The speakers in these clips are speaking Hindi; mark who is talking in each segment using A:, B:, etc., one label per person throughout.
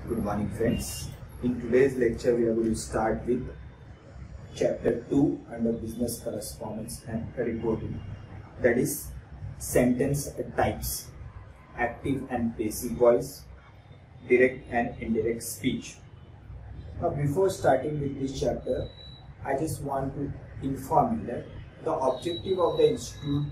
A: Good morning, friends. In today's lecture, we are going to start with chapter 2 under business correspondence and reporting. That is sentence types, active and passive voice, direct and indirect speech. Now, before starting with this chapter, I just want to inform you that the objective of the institute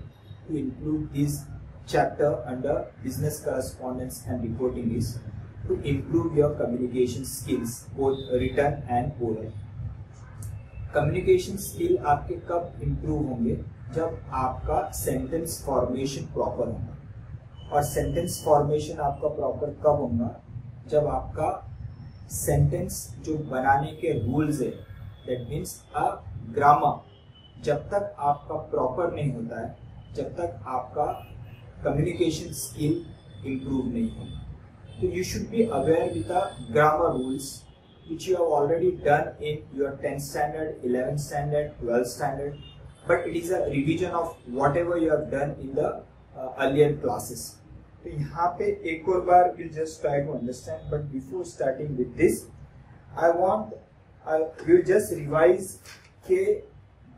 A: to include this chapter under business correspondence and reporting is to improve your communication skills, both written and oral. Communication skill आपके कब इम्प्रूव होंगे? जब आपका सेंटेंस फॉर्मेशन प्रॉपर होगा। और सेंटेंस फॉर्मेशन आपका प्रॉपर कब होगा? जब आपका सेंटेंस जो बनाने के रूल्स है, दैट मीन्स अ ग्रामर, जब तक आपका प्रॉपर नहीं होता है, जब तक आपका कम्युनिकेशन स्किल इम्प्रूव नहीं होगा। So you should be aware with the grammar rules which you have already done in your 10th standard, 11th standard, 12th standard, but it is a revision of whatever you have done in the earlier classes. तो यहाँ पे एक और बार we'll just try to understand, but before starting with this, we'll just revise के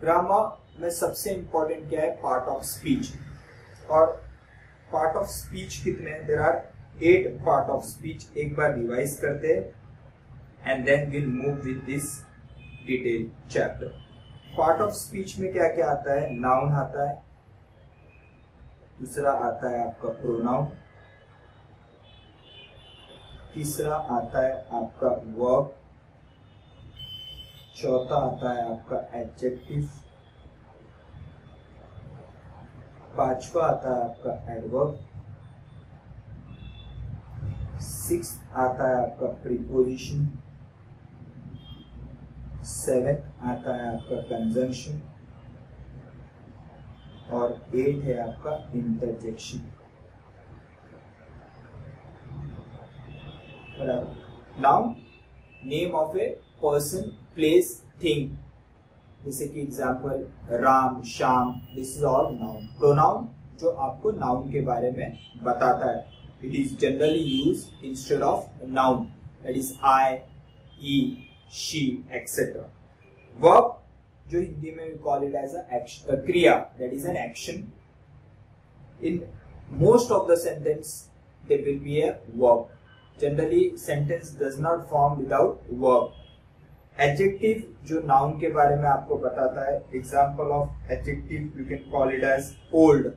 A: grammar में सबसे important क्या है? Part of speech. और part of speech कितने हैं? There are 8 part of speech. एक बार रिवाइज करते हैं and then we'll move with this detailed chapter. Part of speech में क्या क्या आता है? Noun आता है, दूसरा आता है आपका pronoun, तीसरा आता है आपका verb, चौथा आता है आपका adjective, पांचवा आता है आपका adverb, सिक्स्थ आता है आपका प्रीपोजिशन, सेवेंथ आता है आपका कंजंक्शन और 8 है आपका interjection. Now name of a person, place, thing, जैसे कि example Ram, Shyam, this is all noun. Pronoun जो आपको नाउन के बारे में बताता है, it is generally used instead of noun, that is I, he, she, etc. Verb जो हिंदी में we call it as a क्रिया, that is an action. In most of the sentence there will be a verb. Generally sentence does not form without verb. Adjective जो noun के बारे में आपको बताता है, example of adjective you can call it as old,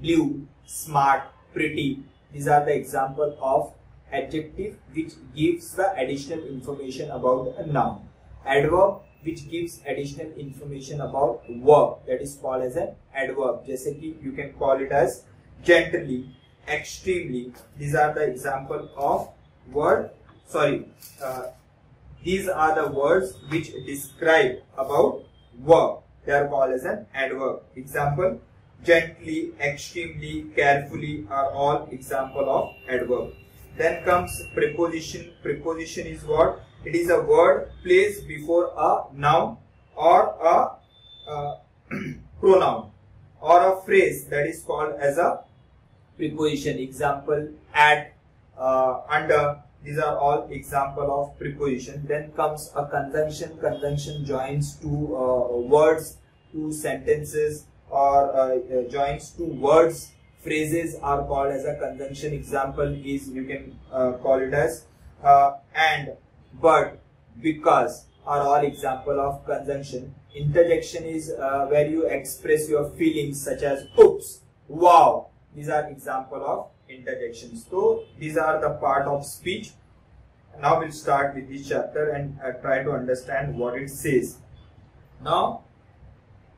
A: blue, smart, pretty. These are the example of adjective which gives the additional information about a noun. Adverb which gives additional information about verb, that is called as an adverb. जैसे कि you can call it as gently, extremely. These are the example of word. These are the words which describe about verb. They are called as an adverb. Example: gently, extremely, carefully are all example of adverb. Then comes preposition. Preposition is what? It is a word placed before a noun or a pronoun or a phrase, that is called as a preposition. Example: at, under. These are all example of preposition. Then comes a conjunction. Conjunction joins two words, two sentences, or joins two words, phrases are called as a conjunction. Example is you can call it as and, but, because are all example of conjunction. Interjection is where you express your feelings such as oops, wow. These are example of interjections. So these are the part of speech. Now we'll start with this chapter and try to understand what it says. Now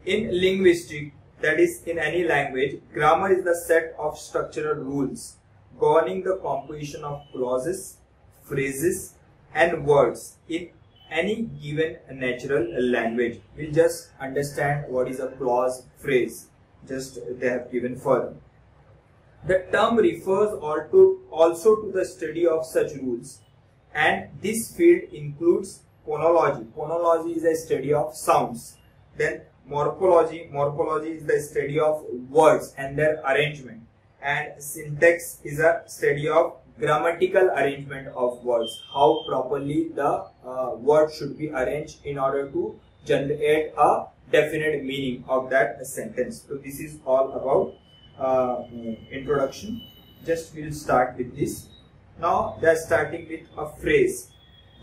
A: in linguistics, that is in any language, grammar is the set of structural rules governing the composition of clauses, phrases and words in any given natural language. We'll just understand what is a clause, phrase, just they have given further. The term refers also to the study of such rules, and this field includes phonology. Phonology is a study of sounds. Then morphology. Morphology is the study of words and their arrangement. And syntax is a study of grammatical arrangement of words, how properly the word should be arranged in order to generate a definite meaning of that sentence. So this is all about introduction. Just we'll start with this. Now they are starting with a phrase,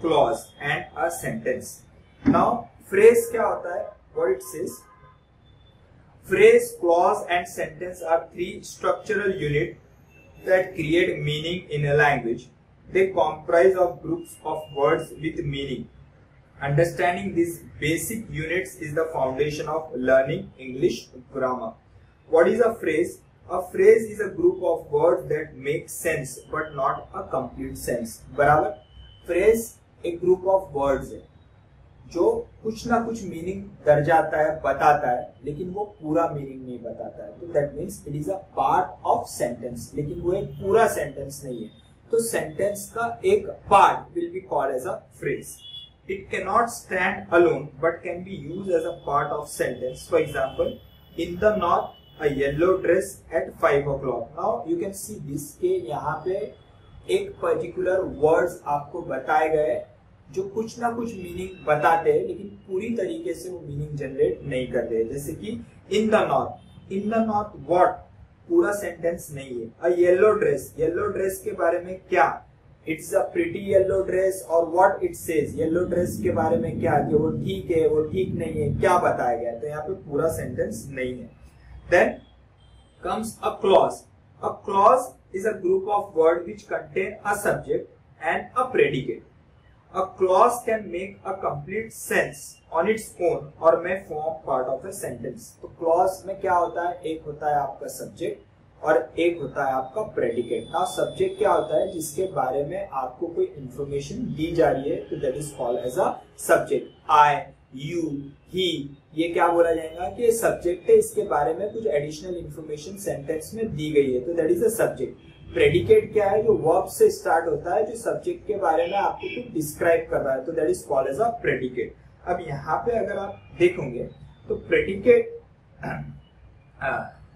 A: clause and a sentence. Now phrase क्या होता है? What it says? Phrase, clause and sentence are three structural units that create meaning in a language. They comprise of groups of words with meaning. Understanding these basic units is the foundation of learning English grammar. What is a phrase? A phrase is a group of words that make sense but not a complete sense. बराबर? Phrase एक group of words है जो कुछ ना कुछ मीनिंग दर जाता है, बताता है, लेकिन वो पूरा मीनिंग नहीं बताता है. तो that means it is a part of sentence, लेकिन वो एक पूरा सेंटेंस नहीं है. तो सेंटेंस का एक part will be called as a phrase. It can not stand alone but can be use as a part of sentence. For example, in the north a yellow dress at 5 o'clock. Now you can see this के यहाँ पे एक पर्टिकुलर वर्ड्स आपको बताए गए जो कुछ ना कुछ मीनिंग बताते हैं, लेकिन पूरी तरीके से वो मीनिंग जनरेट नहीं करते. जैसे कि इन द नॉर्थ व्हाट पूरा सेंटेंस नहीं है. अ येलो ड्रेस के बारे में क्या? It's a pretty yellow dress. और what it says, yellow dress के बारे में क्या, कि वो ठीक है, वो ठीक नहीं है, क्या बताया गया. तो यहाँ पे पूरा सेंटेंस नहीं है. Then comes a clause. A clause is a group of word which contain a subject and a predicate. A clause can make a complete sense on its own और may form part of a sentence. तो clause में क्या होता है? एक होता है आपका subject और एक होता है आपका predicate. Now subject क्या होता है? जिसके बारे में आपको कोई information दी जा रही है, तो that is called as a subject. I, you, he, ये क्या बोला जाएगा कि subject है, इसके बारे में कुछ additional information sentence में दी गई है, तो that is a subject. Predicate क्या है? जो वर्ब से स्टार्ट होता है, जो सब्जेक्ट के बारे में आपको कुछ डिस्क्राइब कर रहा है, तो that is called as a predicate. अब यहाँ पे अगर आप देखोगे तो प्रेडिकेट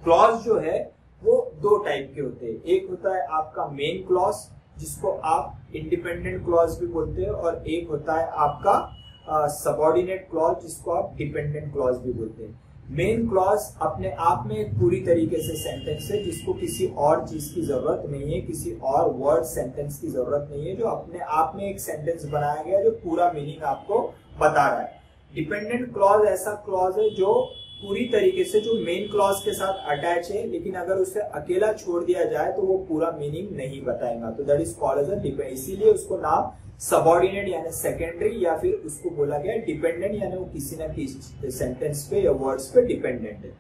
A: क्लॉज जो है वो दो टाइप के होते हैं. एक होता है आपका मेन क्लॉज, जिसको आप इंडिपेंडेंट क्लॉज भी बोलते हैं, और एक होता है आपका सबऑर्डिनेट क्लॉज, जिसको आप डिपेंडेंट क्लॉज भी बोलते हैं. मेन क्लॉज अपने आप में एक पूरी तरीके से सेंटेंस है, जिसको किसी और चीज की जरूरत नहीं है, किसी और वर्ड सेंटेंस की जरूरत नहीं है, जो अपने आप में एक सेंटेंस बनाया गया जो पूरा मीनिंग आपको बता रहा है. डिपेंडेंट क्लॉज ऐसा क्लॉज है जो पूरी तरीके से जो मेन क्लॉज के साथ अटैच है, लेकिन अगर उसे अकेला छोड़ दिया जाए तो वो पूरा मीनिंग नहीं बताएगा. तो that is called as a dependent. इसीलिए उसको नाम सबऑर्डिनेट यानी सेकेंडरी, या फिर उसको बोला गया डिपेंडेंट, यानी वो किसी न किसी सेंटेंस पे या वर्ड्स पे डिपेंडेंट है.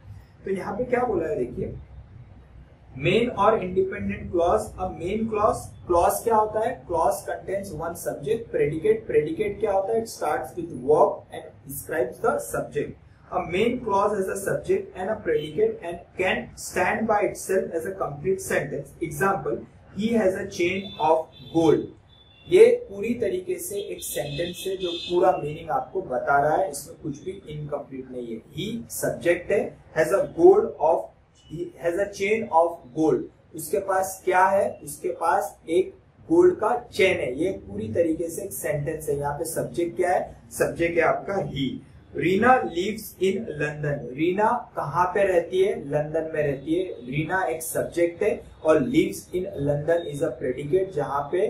A: तो यहाँ पे क्या बोला है देखिए, मेन और इंडिपेंडेंट क्लॉज. अब मेन क्लॉज क्या होता है? Clause contains one subject. Predicate क्या होता है? It starts with verb and describes the subject. A main clause has a subject and a predicate and can stand by itself as a complete sentence. Example, he has a chain of gold. ये पूरी तरीके से एक सेंटेंस है जो पूरा मीनिंग आपको बता रहा है, इसमें कुछ भी इनकम्प्लीट नहीं है. ही सब्जेक्ट है, has a chain of gold. उसके पास क्या है? उसके पास एक गोल्ड का चेन है. ये पूरी तरीके से एक सेंटेंस है. यहाँ पे सब्जेक्ट क्या है? सब्जेक्ट है आपका ही. Reena lives in London. Reena कहाँ पे रहती है? लंदन में रहती है. रीना एक सब्जेक्ट है और lives in London is a predicate, जहाँ पे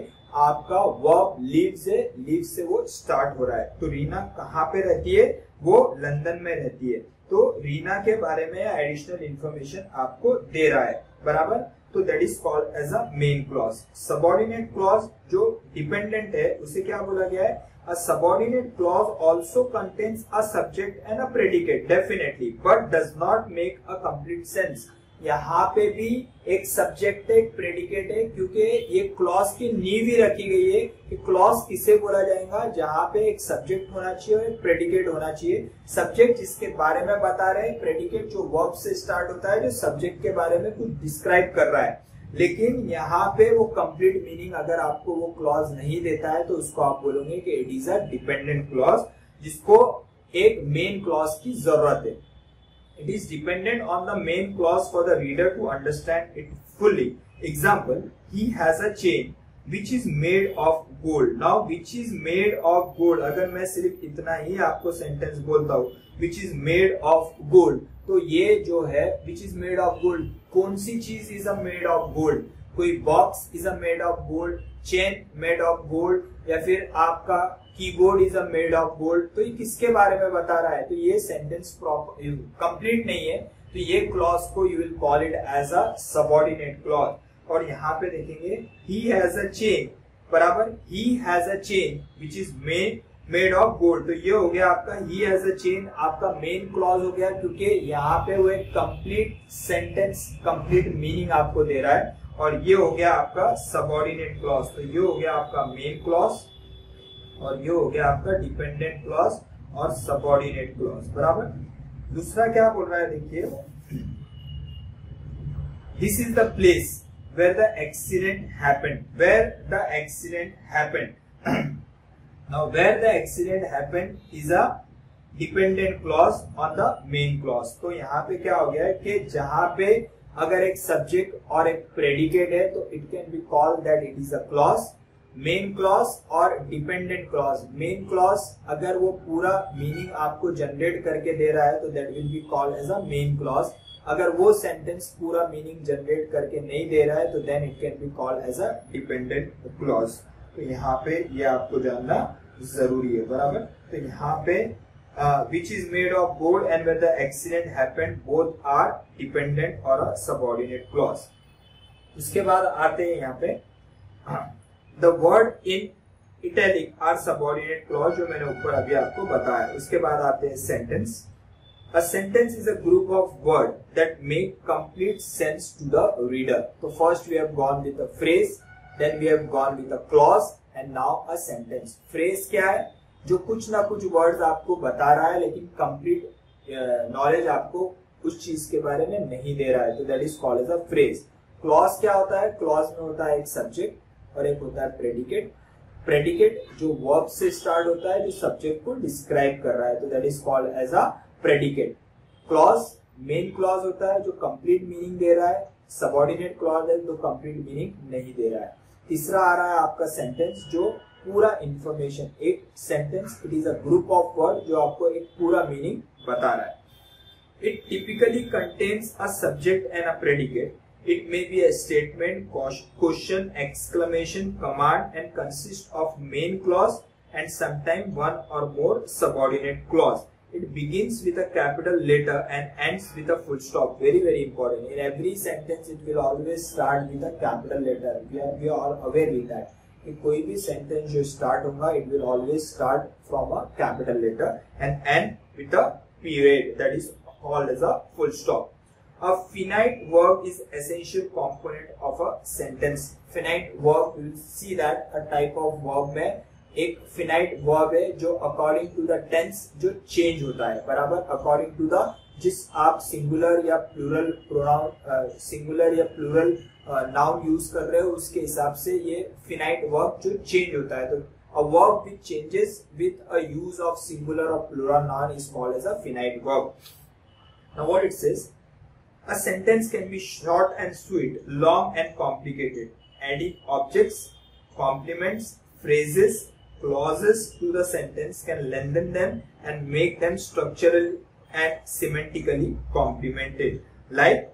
A: आपका वर्ब लिव्स है, लिव्स से वो स्टार्ट हो रहा है. तो रीना कहाँ पे रहती है? वो लंदन में रहती है. तो रीना के बारे में एडिशनल इंफॉर्मेशन आपको दे रहा है. बराबर? तो that is called as a main clause. Subordinate clause जो डिपेंडेंट है, उसे क्या बोला गया है? A subordinate clause also contains a subject and a predicate, definitely, but does not make a complete sense. यहाँ पे भी एक सब्जेक्ट है, एक प्रेडिकेट है, क्योंकि ये क्लॉज की नींव ही रखी गई है कि क्लॉज किसे बोला जाएगा? जहाँ पे एक सब्जेक्ट होना चाहिए और एक प्रेडिकेट होना चाहिए. सब्जेक्ट जिसके बारे में बता रहे हैं, प्रेडिकेट जो वर्ब से स्टार्ट होता है, जो सब्जेक्ट के बारे में कुछ डिस्क्राइब कर रहा है. लेकिन यहाँ पे वो कंप्लीट मीनिंग अगर आपको वो क्लॉज नहीं देता है, तो उसको आप बोलोगे कि it is a dependent clause, जिसको एक मेन क्लॉज की जरूरत है. It is dependent on the main clause for the reader to understand it fully. Example, he has a chain. which is made of gold. Now which is made of gold, अगर मैं सिर्फ इतना ही आपको सेंटेंस बोलता हूँ which is made of gold, तो ये जो है which is made of gold, कौन सी चीज is a made of gold? कोई box is a made of gold, chain made of gold, या फिर आपका keyboard is a made of gold. तो ये किसके बारे में बता रहा है? तो ये सेंटेंस कंप्लीट नहीं है, तो ये क्लॉज को you will call it as a subordinate clause. और यहाँ पे देखेंगे he has a chain बराबर he has a chain which is made of gold. तो ये हो गया आपका he has a chain, आपका मेन क्लॉज हो गया, क्योंकि यहाँ पे वो एक कंप्लीट सेंटेंस कंप्लीट मीनिंग आपको दे रहा है. और ये हो गया आपका सबऑर्डिनेट क्लॉज. तो ये हो गया आपका मेन क्लॉज और ये हो गया आपका डिपेंडेंट क्लॉज और सबऑर्डिनेट क्लॉज बराबर. दूसरा क्या बोल रहा है देखिए, this is the place where the accident happened. Where the accident happened. Now where the accident happened is a dependent clause on the main clause. तो यहाँ पे क्या हो गया है कि जहां पे अगर एक सब्जेक्ट और एक प्रेडिकेट है तो it can be called that it is a clause. Main clause और डिपेंडेंट क्लॉज. मेन क्लॉज अगर वो पूरा मीनिंग आपको जनरेट करके दे रहा है तो that will be called as a main clause. अगर वो सेंटेंस पूरा मीनिंग जनरेट करके नहीं दे रहा है तो then it can be called as a dependent clause. तो यहाँ पे ये आपको जानना जरूरी है बराबर. तो यहाँ पे which is made of gold and where the accident happened both are dependent or a subordinate clause. उसके बाद आते हैं यहाँ पे the word in italic are subordinate clause, जो मैंने ऊपर अभी आपको बताया. उसके बाद आते हैं sentence. A sentence is a group of words that make complete sense to the reader. So first we have gone with a phrase, then we have gone with a clause, and now a sentence. Phrase क्या है? जो कुछ ना कुछ वर्ड्स आपको बता रहा है लेकिन कंप्लीट नॉलेज आपको उस चीज के बारे में नहीं दे रहा है, तो that is called as a phrase. Clause क्या होता है? क्लॉज में होता है एक सब्जेक्ट और एक होता है प्रेडिकेट. प्रेडिकेट जो वर्ब से स्टार्ट होता है, जो सब्जेक्ट को डिस्क्राइब कर रहा है, तो that is called as a predicate. Clause main clause होता है जो कंप्लीट मीनिंग दे रहा है. सबऑर्डिनेट क्लॉज है जो कंप्लीट मीनिंग नहीं दे रहा है. तीसरा आ रहा है आपका सेंटेंस, जो पूरा इंफॉर्मेशन. एक sentence it is a group of word जो आपको एक पूरा मीनिंग बता रहा है. It typically contains a subject and a predicate. It may be a statement, question, exclamation, command, and consist of main clause and sometimes one or more subordinate clause. It begins with a capital letter and ends with a full stop. Very, very important. In every sentence, it will always start with a capital letter. We are all aware with that. कि कोई भी sentence जो start होगा, it will always start from a capital letter and end with a period. That is called as a full stop. A finite verb is essential component of a sentence. Finite verb, we will see that a type of verb में एक finite verb है जो according to the tense जो change होता है बराबर. according to the जिस आप singular या plural pronoun singular या plural noun use कर रहे हो उसके हिसाब से ये finite verb जो change होता है. तो a verb which changes with a use of singular or plural noun is called as a finite verb. Now what it says? A sentence can be short and sweet, long and complicated. Adding objects, complements, phrases, clauses to the sentence can lengthen them and make them structural and semantically complemented. Like,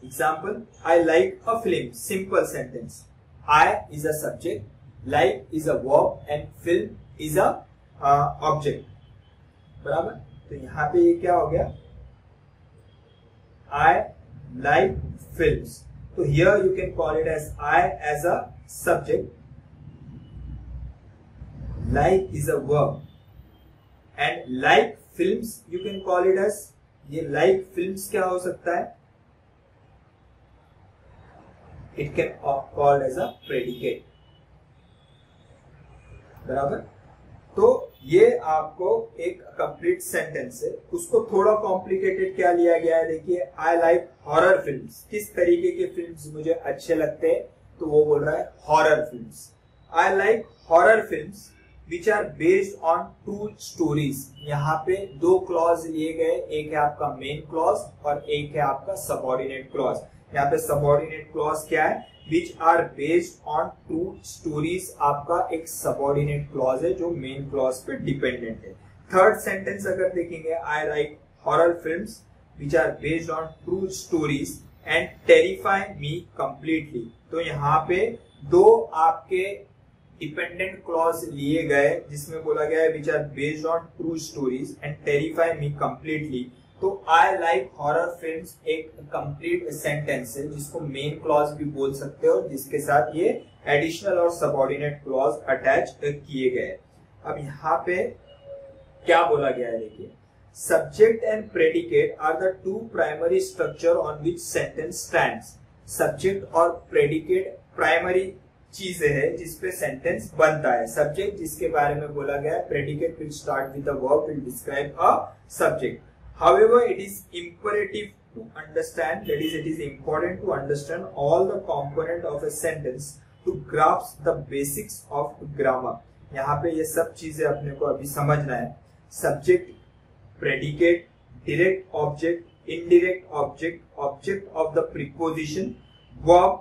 A: example, I like a film. Simple sentence. I is a subject, like is a verb, and film is a object. बराबर. तो यहाँ पे ये क्या हो गया? I like films. So here you can call it as I as a subject. Like is a verb. And like films you can call it as, ये like films क्या हो सकता है? It can called as a predicate. बराबर. तो ये आपको एक कंप्लीट सेंटेंस है, उसको थोड़ा कॉम्प्लिकेटेड क्या लिया गया है देखिए. आई लाइक हॉरर फिल्म्स. किस तरीके के फिल्म्स मुझे अच्छे लगते हैं, तो वो बोल रहा है horror films. I like horror films which are based on true stories. यहाँ पे दो क्लॉज लिए गए, एक है आपका मेन क्लॉज और एक है आपका सबऑर्डिनेट क्लॉज. यहाँ पे सबऑर्डिनेट क्लॉज क्या है, which are based on true stories, आपका एक सबऑर्डिनेट क्लॉज है जो मेन क्लॉज पे डिपेंडेंट है। थर्ड सेंटेंस अगर देखेंगे, I write horror films which are based on true stories and terrify me completely. तो यहाँ पे दो आपके डिपेंडेंट क्लॉज लिए गए जिसमें बोला गया है which are based on true stories and terrify me completely. तो आई लाइक हॉरर फिल्म्स एक कंप्लीट सेंटेंस है जिसको मेन क्लॉज भी बोल सकते हो, जिसके साथ ये एडिशनल और सबऑर्डिनेट क्लॉज अटैच किए गए। अब यहाँ पे क्या बोला गया है देखिए, subject and predicate are the two primary structure on which sentence stands. Subject और प्रेडिकेट प्राइमरी चीजें है जिसपे सेंटेंस बनता है। सब्जेक्ट जिसके बारे में बोला गया है, predicate will start with the verb will describe a subject. However, it is imperative to understand, that is, it is important to understand all the component of a sentence to grasp the basics of grammar. यहाँ पे ये सब चीजें अपने को अभी समझना है। Subject, predicate, direct object, indirect object, object of the preposition, verb,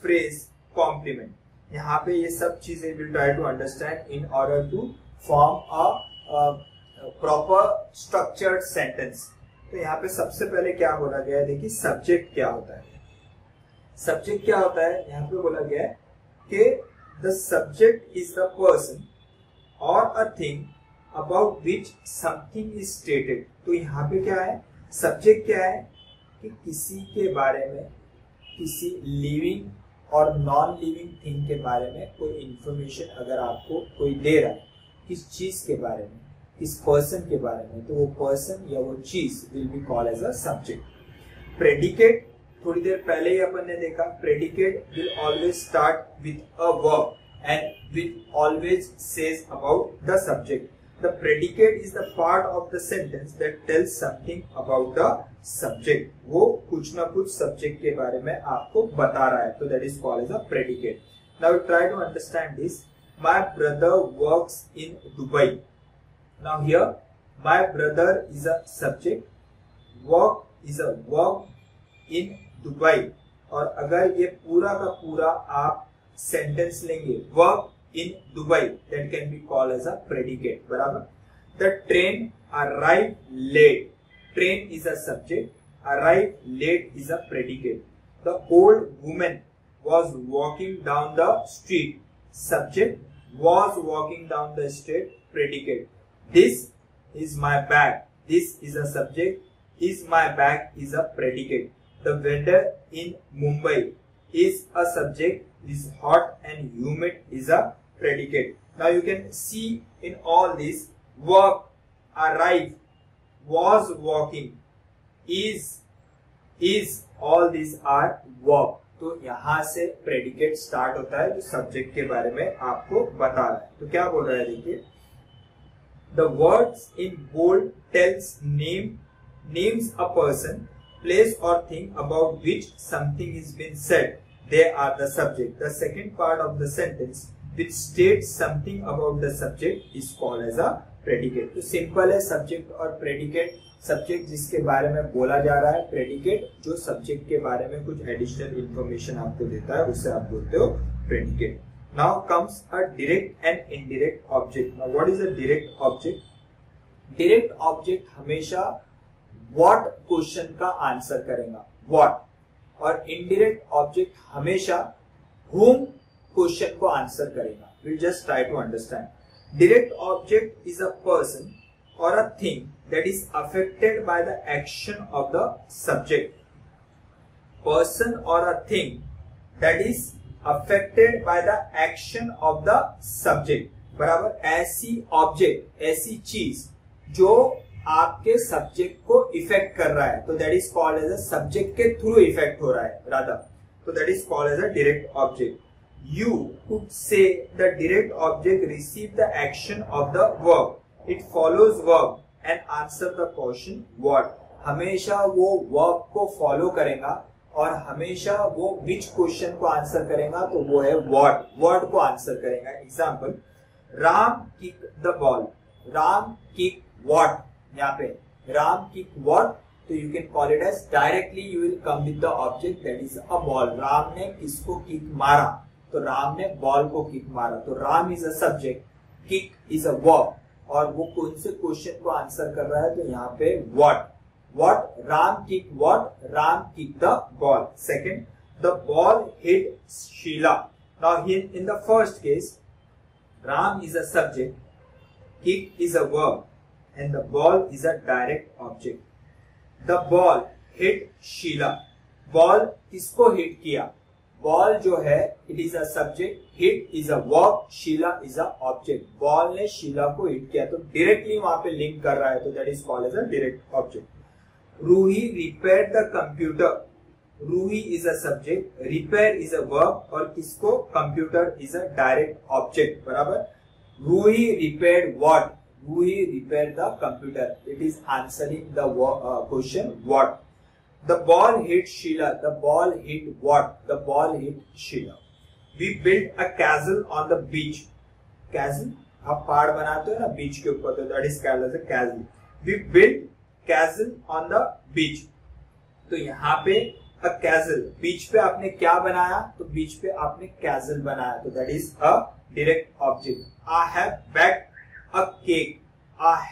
A: phrase, complement. यहाँ पे ये सब चीजें will try to understand in order to form a proper structured sentence. तो यहाँ पे सबसे पहले क्या बोला गया है, देखिए सब्जेक्ट क्या होता है। सब्जेक्ट क्या होता है, यहाँ पे बोला गया है कि the subject is the person और a thing about which something is stated. तो यहाँ पे क्या है, सब्जेक्ट क्या है कि किसी के बारे में, किसी लिविंग और नॉन लिविंग थिंग के बारे में कोई इंफॉर्मेशन अगर आपको कोई दे रहा है, किस चीज के बारे में, किस पर्सन के बारे में, तो वो पर्सन या वो चीज will be called as a subject. Predicate थोड़ी देर पहले ही अपन ने देखा, predicate will always start with a verb and will always says about the subject. The predicate is the part of the sentence that tells something about the subject. वो कुछ ना कुछ सब्जेक्ट के बारे में आपको बता रहा है, तो that is called as a predicate. Now try to understand this. My brother works in Dubai. Now here, my brother is a subject, work is a verb in Dubai। और अगर ये पूरा का पूरा आप सेंटेंस लेंगे, work in Dubai, that can be called as a predicate, बराबर। The train arrived late, train is a subject, arrived late is a predicate। The old woman was walking down the street, subject, was walking down the street, predicate। This is my bag, this is a subject, is my bag is a predicate। The weather in Mumbai is a subject, is hot and humid is a predicate। Now you can see in all this, work, arrive, was walking, is all these are verb। तो यहाँ से predicate start होता है जो subject के बारे में आपको बता रहा है। तो क्या बोल रहा है देखिए, the words in bold tells names a person, place or thing about which something is been said, they are the subject। The second part of the sentence which states something about the subject is called as a predicate। तो सिंपल है, सब्जेक्ट और प्रेडिकेट। सब्जेक्ट जिसके बारे में बोला जा रहा है, प्रेडिकेट जो सब्जेक्ट के बारे में कुछ एडिशनल इंफॉर्मेशन आपको देता है, उसे आप बोलते हो predicate. Now comes a direct and indirect object। Now what is a direct object? Direct object हमेशा what क्वेश्चन का आंसर करेगा, what, और indirect object हमेशा whom क्वेश्चन को आंसर करेगा। We'll just try to understand। Direct object is a person or a thing that is affected by the action of the subject। Person or a thing that is affected by the action of the subject, बराबर। ऐसी ऑब्जेक्ट, ऐसी चीज जो आपके सब्जेक्ट को इफेक्ट कर रहा है, तो that is called as a subject के थ्रू इफेक्ट हो रहा है राधा, तो that is called as a direct object. You could say the direct object receive the action of the verb, it follows verb and answer the question what. हमेशा वो वर्ब को फॉलो करेगा और हमेशा वो विच क्वेश्चन को आंसर करेगा, तो वो है व्हाट, वर्ड को आंसर करेगा। Example, Ram kick the ball, Ram kick what, यहाँ पे राम किक व्हाट, तो you can call it as directly you will come with the object that is a ball. Ram ने किसको किक मारा, तो राम ने बॉल को किक मारा, तो Ram is a subject, kick is a verb, और वो कौन से क्वेश्चन को आंसर कर रहा है, तो यहाँ पे what Ram kick what, Ram kick the ball. Second, the ball hit Sheela. Now in the first case Ram is a subject, kick is a verb, and the ball is a direct object. The ball hit Sheila. Ball किसको hit किया? Ball जो है it is a subject, hit is a verb, Sheila is a object. Ball ने शीला को hit किया, तो directly वहां पे link कर रहा है, तो that is called as a direct object. Ruhi repaired the computer. Ruhi is a subject, repair is a verb, और किसको, computer is a direct object, बराबर। Ruhi repaired what, Ruhi repair the computer, it is answering the question what. The ball hit Sheela, the ball hit what, the ball hit Sheela. We build a castle on the beach. Castle आप पहाड़ बनाते हो ना बीच के ऊपर, तो that is called as a castle. We build castle on the बीच, तो यहाँ पे अ कैसल, बीच पे आपने क्या बनाया, तो बीच पे आपने कैसल बनाया, तो that is a direct object. I have baked a cake, I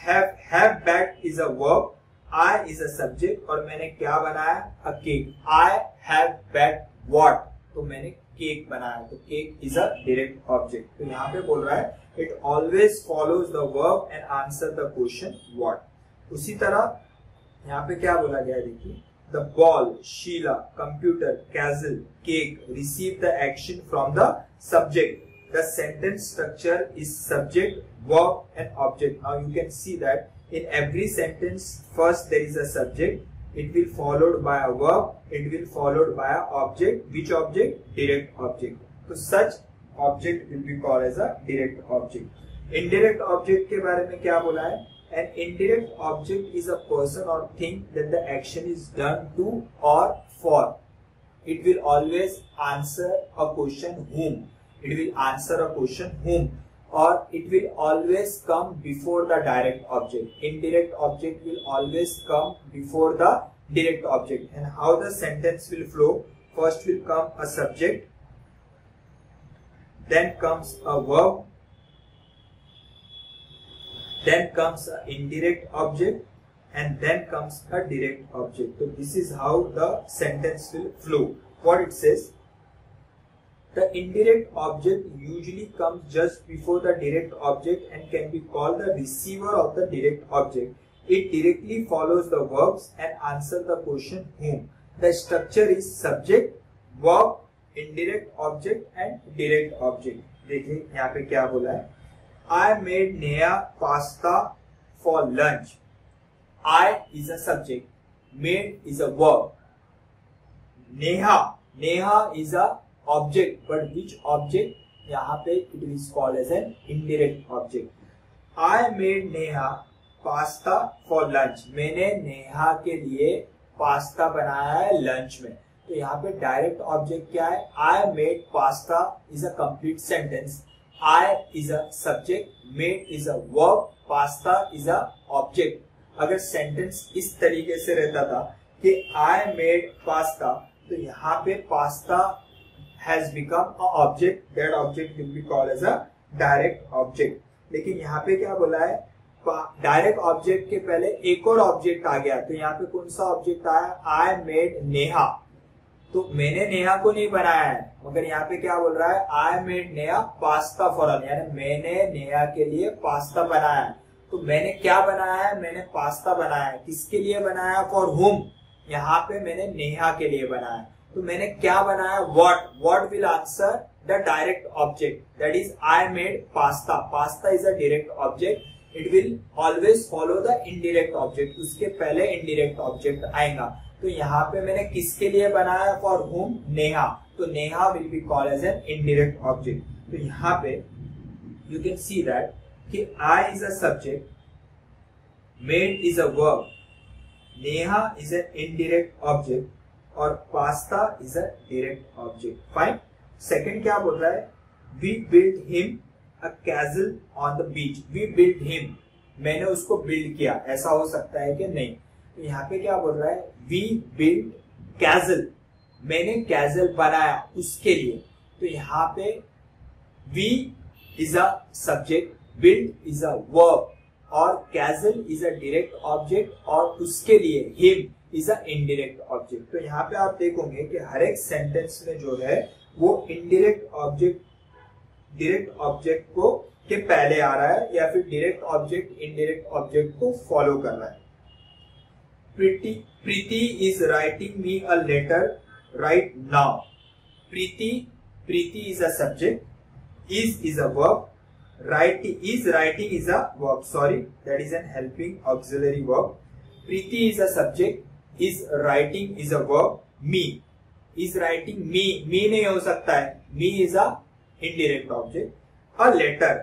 A: have baked is a verb, I is a subject, और मैंने क्या बनाया, अ cake. I have baked what, तो मैंने केक बनाया, तो cake is a direct object. तो यहाँ पे बोल रहा है it always follows the verb and answer the question what. उसी तरह यहाँ पे क्या बोला गया है, देखिए, the ball, Sheila, computer, castle, cake receive the action from the subject. The sentence structure is subject, verb and object. Now you can see that in every sentence first there is a subject, it will followed by a verb, it will followed by a object. Which object? Direct object. So such object will be called as a direct object. Indirect object के बारे में क्या बोला है? An indirect object is a person or thing that the action is done to or for. It will always answer a question whom. It will answer a question whom, or it will always come before the direct object. Indirect object will always come before the direct object. And how the sentence will flow? First will come a subject, then comes a verb, then comes an indirect object, and then comes a direct object. So this is how the sentence will flow. What it says, the indirect object usually comes just before the direct object and can be called the receiver of the direct object. It directly follows the verbs and answers the question whom. The structure is subject, verb, indirect object and direct object. देखिए यहाँ पे क्या बोला है, I made Neha pasta for lunch. I is a subject, made is a verb. Neha is a object, but which object? यहाँ पे it is called as an indirect object. I made Neha pasta for lunch. मैंने नेहा के लिए पास्ता बनाया है लंच में, तो यहाँ पे डायरेक्ट ऑब्जेक्ट क्या है, I made pasta is a complete sentence. I is a subject, made is a verb, pasta is a object. अगर सेंटेंस इस तरीके से रहता था कि I made pasta, तो यहाँ पे pasta has become a object. That object will be called as a direct object. लेकिन यहाँ पे क्या बोला है, डायरेक्ट ऑब्जेक्ट के पहले एक और ऑब्जेक्ट आ गया, तो यहाँ पे कौन सा ऑब्जेक्ट आया, I made नेहा, तो मैंने नेहा को नहीं बनाया है, मगर यहाँ पे क्या बोल रहा है, I made Neha pasta for her, यानी मैंने नेहा के लिए पास्ता बनाया है। तो मैंने क्या बनाया है, मैंने पास्ता बनाया है, किसके लिए बनाया, फॉर हुम, यहाँ पे मैंने नेहा के लिए बनाया है। तो मैंने क्या बनाया, what will answer the direct object, that is I made pasta. Pasta is a direct object, it will always follow the indirect object, उसके पहले इनडायरेक्ट ऑब्जेक्ट आएगा। तो यहाँ पे मैंने किसके लिए बनाया, फॉर हुम, नेहा, तो Neha will be called as an indirect object. तो यहाँ पे यू कैन सी दैट कि I is a subject, made is a verb, Neha is an indirect object और pasta is a direct object. Fine. Second क्या बोल रहा है, we build him a castle on the beach. We build him, मैंने उसको बिल्ड किया, ऐसा हो सकता है कि नहीं, तो यहाँ पे क्या बोल रहा है, वी बिल्ड कैसल, मैंने कैसल बनाया उसके लिए। तो यहाँ पे we is a subject, build is a verb और castle is a direct object और उसके लिए him is an indirect object. तो यहाँ पे आप देखोगे कि हर एक सेंटेंस में जो है वो इनडायरेक्ट ऑब्जेक्ट डायरेक्ट ऑब्जेक्ट को के पहले आ रहा है या फिर डायरेक्ट ऑब्जेक्ट इनडायरेक्ट ऑब्जेक्ट को फॉलो कर रहा है। Preeti is writing me a letter right now. Preeti is a subject, is a verb, is writing is a verb, sorry, that is an helping auxiliary verb. Preeti is a subject, is writing is a verb, me is writing, me नहीं हो सकता है, me is a indirect object. A letter,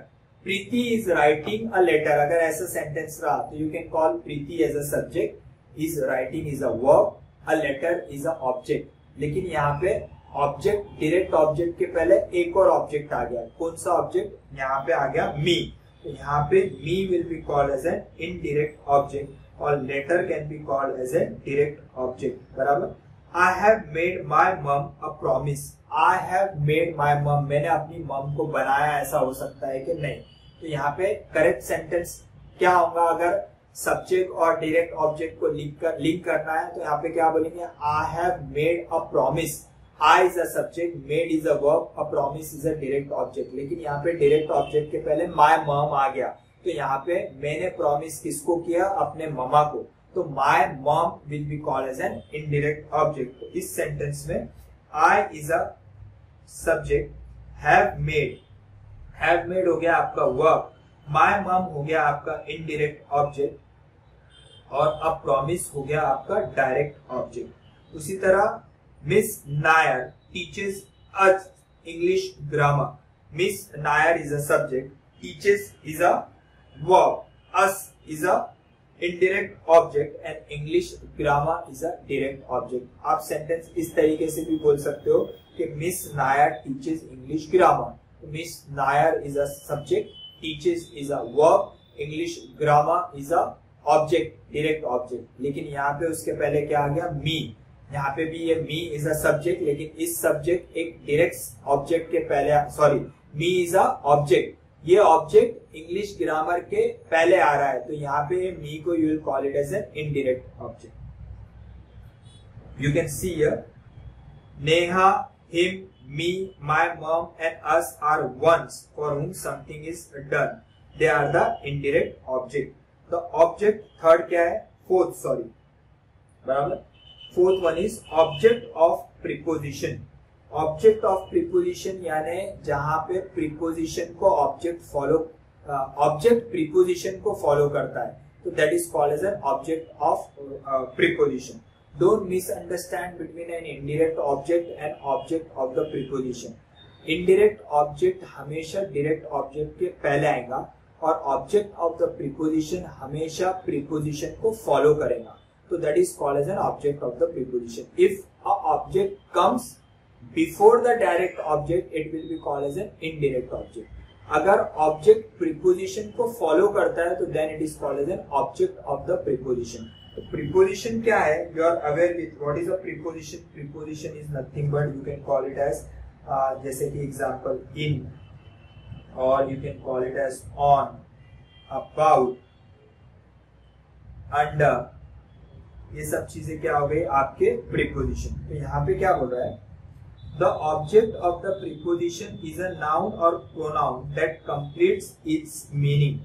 A: Preeti is writing a letter, अगर ऐसा sentence रहा तो you can call Preeti as a subject, is writing is a verb, a letter is a object. लेकिन यहाँ पे ऑब्जेक्ट, डायरेक्ट ऑब्जेक्ट के पहले एक और ऑब्जेक्ट आ गया, कौन सा ऑब्जेक्ट, यहाँ पे आ गया मी। तो यहाँ पे me will be called as an indirect object और letter can be called as an direct object, बराबर। I have made my mom a promise, I have made my mom, मैंने अपनी मम को बनाया, ऐसा हो सकता है कि नहीं। तो यहाँ पे करेक्ट सेंटेंस क्या होगा, अगर सब्जेक्ट और डायरेक्ट ऑब्जेक्ट को लिंक करना है तो यहाँ पे क्या बोलेंगे, आई have made a promise. I is a subject, made is a verb, a promise is a direct object। लेकिन यहाँ पे डायरेक्ट ऑब्जेक्ट के पहले my mom आ गया, तो यहाँ पे मैंने प्रॉमिस किसको किया, अपने ममा को, तो my mom will be called as an indirect object। तो इस सेंटेंस में I is a subject, have made हो गया आपका verb, my mom हो गया आपका indirect object और अब promise हो गया आपका डायरेक्ट ऑब्जेक्ट। उसी तरह Miss Nair teaches us English grammar. Miss Nair is a subject, teaches is a verb, us is a indirect object and English grammar is a direct object। आप सेंटेंस इस तरीके से भी बोल सकते हो कि Miss Nair teaches English grammar। Miss Nair is a subject, teaches is a verb, English grammar is a object, direct object। लेकिन यहाँ पे उसके पहले क्या आ गया, me। यहाँ पे भी ये मी इज अ सब्जेक्ट, लेकिन इस सब्जेक्ट एक डायरेक्ट ऑब्जेक्ट के पहले, sorry, me is a object, ये ऑब्जेक्ट इंग्लिश ग्रामर के पहले आ रहा है, तो यहाँ पे मी को you will call it as an indirect object. You can see here Neha, him, me, my mom and us are ones for whom something is done, they are the indirect object। The object third क्या है, फोर्थ, सॉरी, बराबर। Fourth one is object of preposition. Object of preposition यानी जहां पे प्रीपोजिशन को ऑब्जेक्ट फॉलो, ऑब्जेक्ट प्रीपोजिशन को फॉलो करता है, तो that is called as an object of preposition. Don't misunderstand between N indirect object and object of the preposition. Indirect object हमेशा डायरेक्ट ऑब्जेक्ट के पहले आएगा और ऑब्जेक्ट ऑफ द प्रीपोजिशन हमेशा प्रीपोजिशन को फॉलो करेगा, so that is called as an object of the preposition। If a object comes before the direct object, it will be called as an indirect object। अगर object preposition को follow करता है तो then it is called as an object of the preposition। तो preposition क्या है, you are aware with what is a preposition। Preposition is nothing but you can call it as जैसे कि example in, or you can call it as on, about, under, ये सब चीजें क्या हो गई आपके प्रीपोजिशन। तो यहाँ पे क्या बोल रहा है, the object of the preposition is a noun और pronoun that completes its meaning.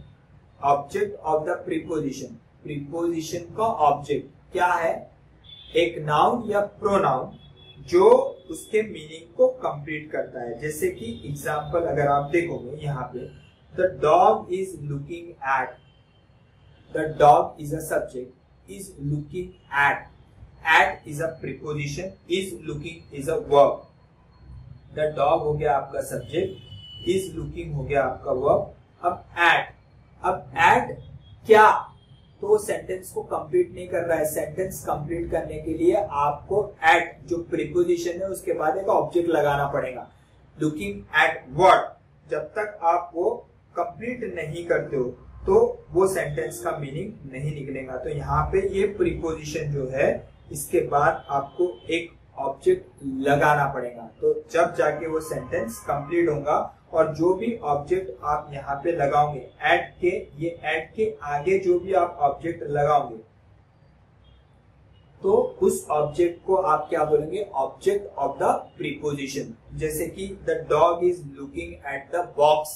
A: Object of the preposition, preposition का ऑब्जेक्ट क्या है, एक नाउन या प्रोनाउन जो उसके मीनिंग को कंप्लीट करता है। जैसे कि एग्जाम्पल अगर आप देखोगे यहाँ पे, the dog is looking at, the dog is a subject, is looking at is a preposition, is looking is a verb। the dog हो गया आपका सब्जेक्ट, is looking हो गया आपका verb। अब at क्या, तो वो सेंटेंस को कंप्लीट नहीं कर रहा है। सेंटेंस कंप्लीट करने के लिए आपको at जो प्रीपोजिशन है उसके बाद एक ऑब्जेक्ट लगाना पड़ेगा। लुकिंग एट व्हाट, जब तक आप वो कंप्लीट नहीं करते हो तो वो सेंटेंस का मीनिंग नहीं निकलेगा। तो यहाँ पे ये प्रीपोजिशन जो है इसके बाद आपको एक ऑब्जेक्ट लगाना पड़ेगा, तो जब जाके वो सेंटेंस कंप्लीट होगा। और जो भी ऑब्जेक्ट आप यहाँ पे लगाओगे एट के, ये एट के आगे जो भी आप ऑब्जेक्ट लगाओगे तो उस ऑब्जेक्ट को आप क्या बोलेंगे, ऑब्जेक्ट ऑफ द प्रीपोजिशन। जैसे कि the dog is looking at the box,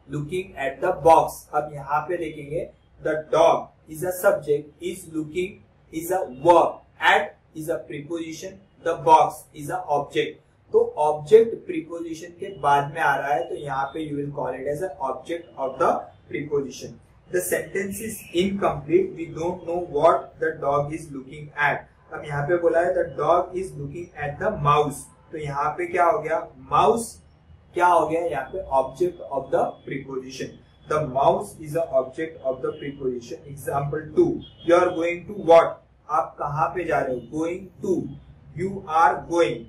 A: looking at the box. अब यहाँ पे देखेंगे the dog is a subject, is looking is a verb, at is a preposition, the box is a object. तो ऑब्जेक्ट प्रीपोजिशन के बाद में आ रहा है, तो यहाँ पे you will call it as a object of the preposition. The sentence is incomplete, we don't know what the dog is looking eight. अब यहाँ पे बोला है the dog is looking at the mouse, तो यहाँ पे क्या हो गया, माउस क्या हो गया यहाँ पे, object of the preposition. The mouse is a object of the preposition. Example 2, you are going to what, आप कहाँ पे जा रहे हो, going to, you are going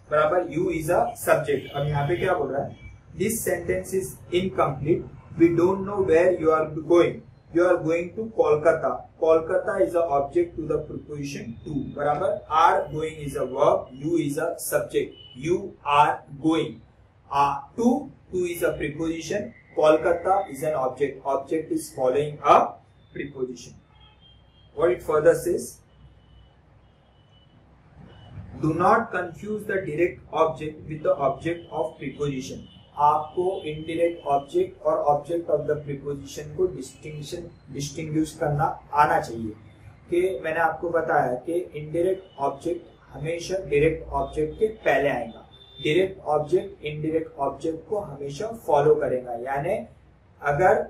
A: बराबर यू इज अ सब्जेक्ट। अब यहाँ पे क्या बोल रहा है, this sentence is incomplete, we don't know where you are going, you are going to Kolkata, Kolkata is a object to the preposition to बराबर are going is a verb, you is a subject, you are going, to is a preposition, Kolkata is an object, object is following a preposition. What it further says, do not confuse the direct object with the object of preposition. आपको indirect object और object of the preposition को distinguish करना आना चाहिए। कि मैंने आपको बताया कि indirect object हमेशा direct object के पहले आएगा, direct object indirect object को हमेशा follow करेगा। यानी अगर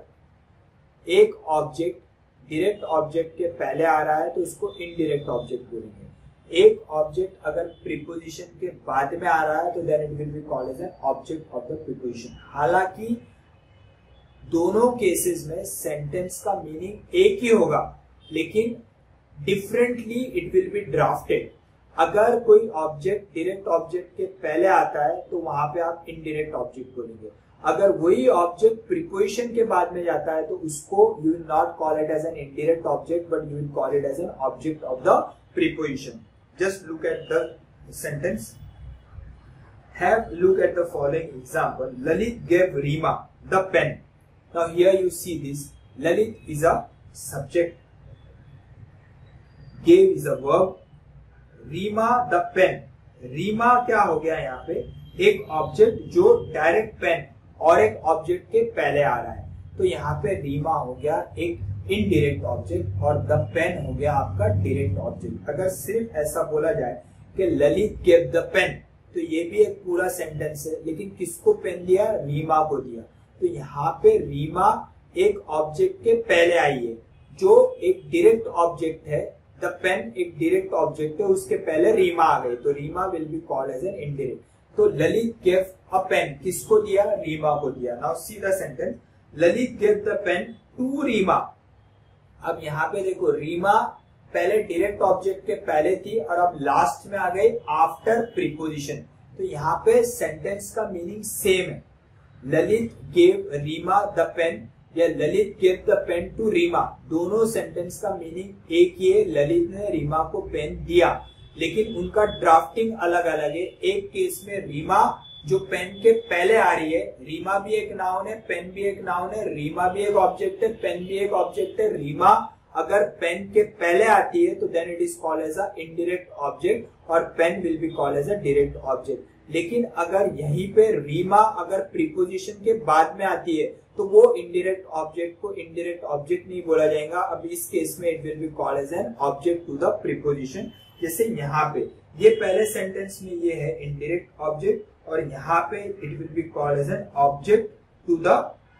A: एक object डायरेक्ट ऑब्जेक्ट के पहले आ रहा है तो उसको इनडायरेक्ट ऑब्जेक्ट बोलेंगे। एक ऑब्जेक्ट अगर प्रीपोजिशन के बाद में आ रहा है तो then it will be called as an object of the preposition. हालांकि दोनों केसेस में सेंटेंस का मीनिंग एक ही होगा, लेकिन differently it will B drafted. अगर कोई ऑब्जेक्ट डायरेक्ट ऑब्जेक्ट के पहले आता है तो वहां पे आप इनडायरेक्ट ऑब्जेक्ट बोलेंगे। अगर वही ऑब्जेक्ट प्रीपोजिशन के बाद में जाता है तो उसको you will not call it as an indirect object, but you will call it as an object of the preposition. Just look at the sentence, have look at the following example, Lalit gave Reema the pen. Now here you see this, Lalit is a subject, gave is a verb, Reema the pen, Reema क्या हो गया यहाँ पे, एक ऑब्जेक्ट जो डायरेक्ट पेन और एक ऑब्जेक्ट के पहले आ रहा है। तो यहाँ पे रीमा हो गया एक इनडायरेक्ट ऑब्जेक्ट और द पेन हो गया आपका डायरेक्ट ऑब्जेक्ट। अगर सिर्फ ऐसा बोला जाए कि ललित gave द पेन, तो ये भी एक पूरा सेंटेंस है, लेकिन किसको पेन दिया, रीमा को दिया। तो यहाँ पे रीमा एक ऑब्जेक्ट के पहले आई है जो एक डायरेक्ट ऑब्जेक्ट है, द पेन एक डायरेक्ट ऑब्जेक्ट है, उसके पहले रीमा आ गई, तो Reema will be called as an indirect. तो ललित gave अ पेन, किसको दिया, रीमा को दिया। Now see the sentence, Lalit gave the pen to Reema. अब यहाँ पे देखो, रीमा पहले डायरेक्ट ऑब्जेक्ट के पहले थी और अब लास्ट में आ गई आफ्टर प्रीपोजिशन। तो यहाँ पे सेंटेंस का मीनिंग सेम है, Lalit gave Reema the pen या Lalit gave the pen to Reema, दोनों सेंटेंस का मीनिंग एक ही है, ललित ने रीमा को पेन दिया, लेकिन उनका ड्राफ्टिंग अलग अलग है। एक केस में रीमा जो पेन के पहले आ रही है, रीमा भी एक नाउन है, पेन भी एक नाउन है, रीमा भी एक ऑब्जेक्ट है, पेन भी एक ऑब्जेक्ट है। रीमा अगर पेन के पहले आती है तो then it is called as a indirect object और pen will be called as a direct object. लेकिन अगर यहीं पे रीमा अगर प्रीपोजिशन के बाद में आती है तो वो इनडायरेक्ट ऑब्जेक्ट को इनडायरेक्ट ऑब्जेक्ट नहीं बोला जाएगा। अब इस केस में it will be called as an object to the preposition. जैसे यहाँ पे ये पहले सेंटेंस में ये है इनडायरेक्ट ऑब्जेक्ट और यहाँ पे it will be called as an object to the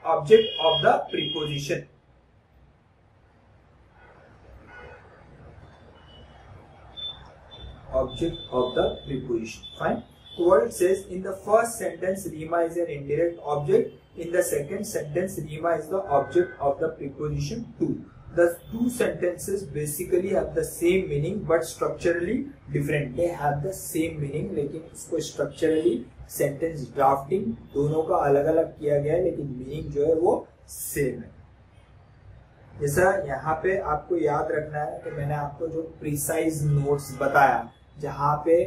A: object of the preposition. Object of the preposition. Fine. So what it says, in the first sentence Rima is an indirect object, in the second sentence Rima is the object of the preposition to. The two sentences basically have the same meaning but structurally different. They have the same meaning लेकिन उसको structurally sentence drafting दोनों का अलग अलग किया गया है, लेकिन meaning जो है वो same है। जैसा यहाँ पे आपको याद रखना है कि मैंने आपको जो प्रिसाइज नोट्स बताया, जहाँ पे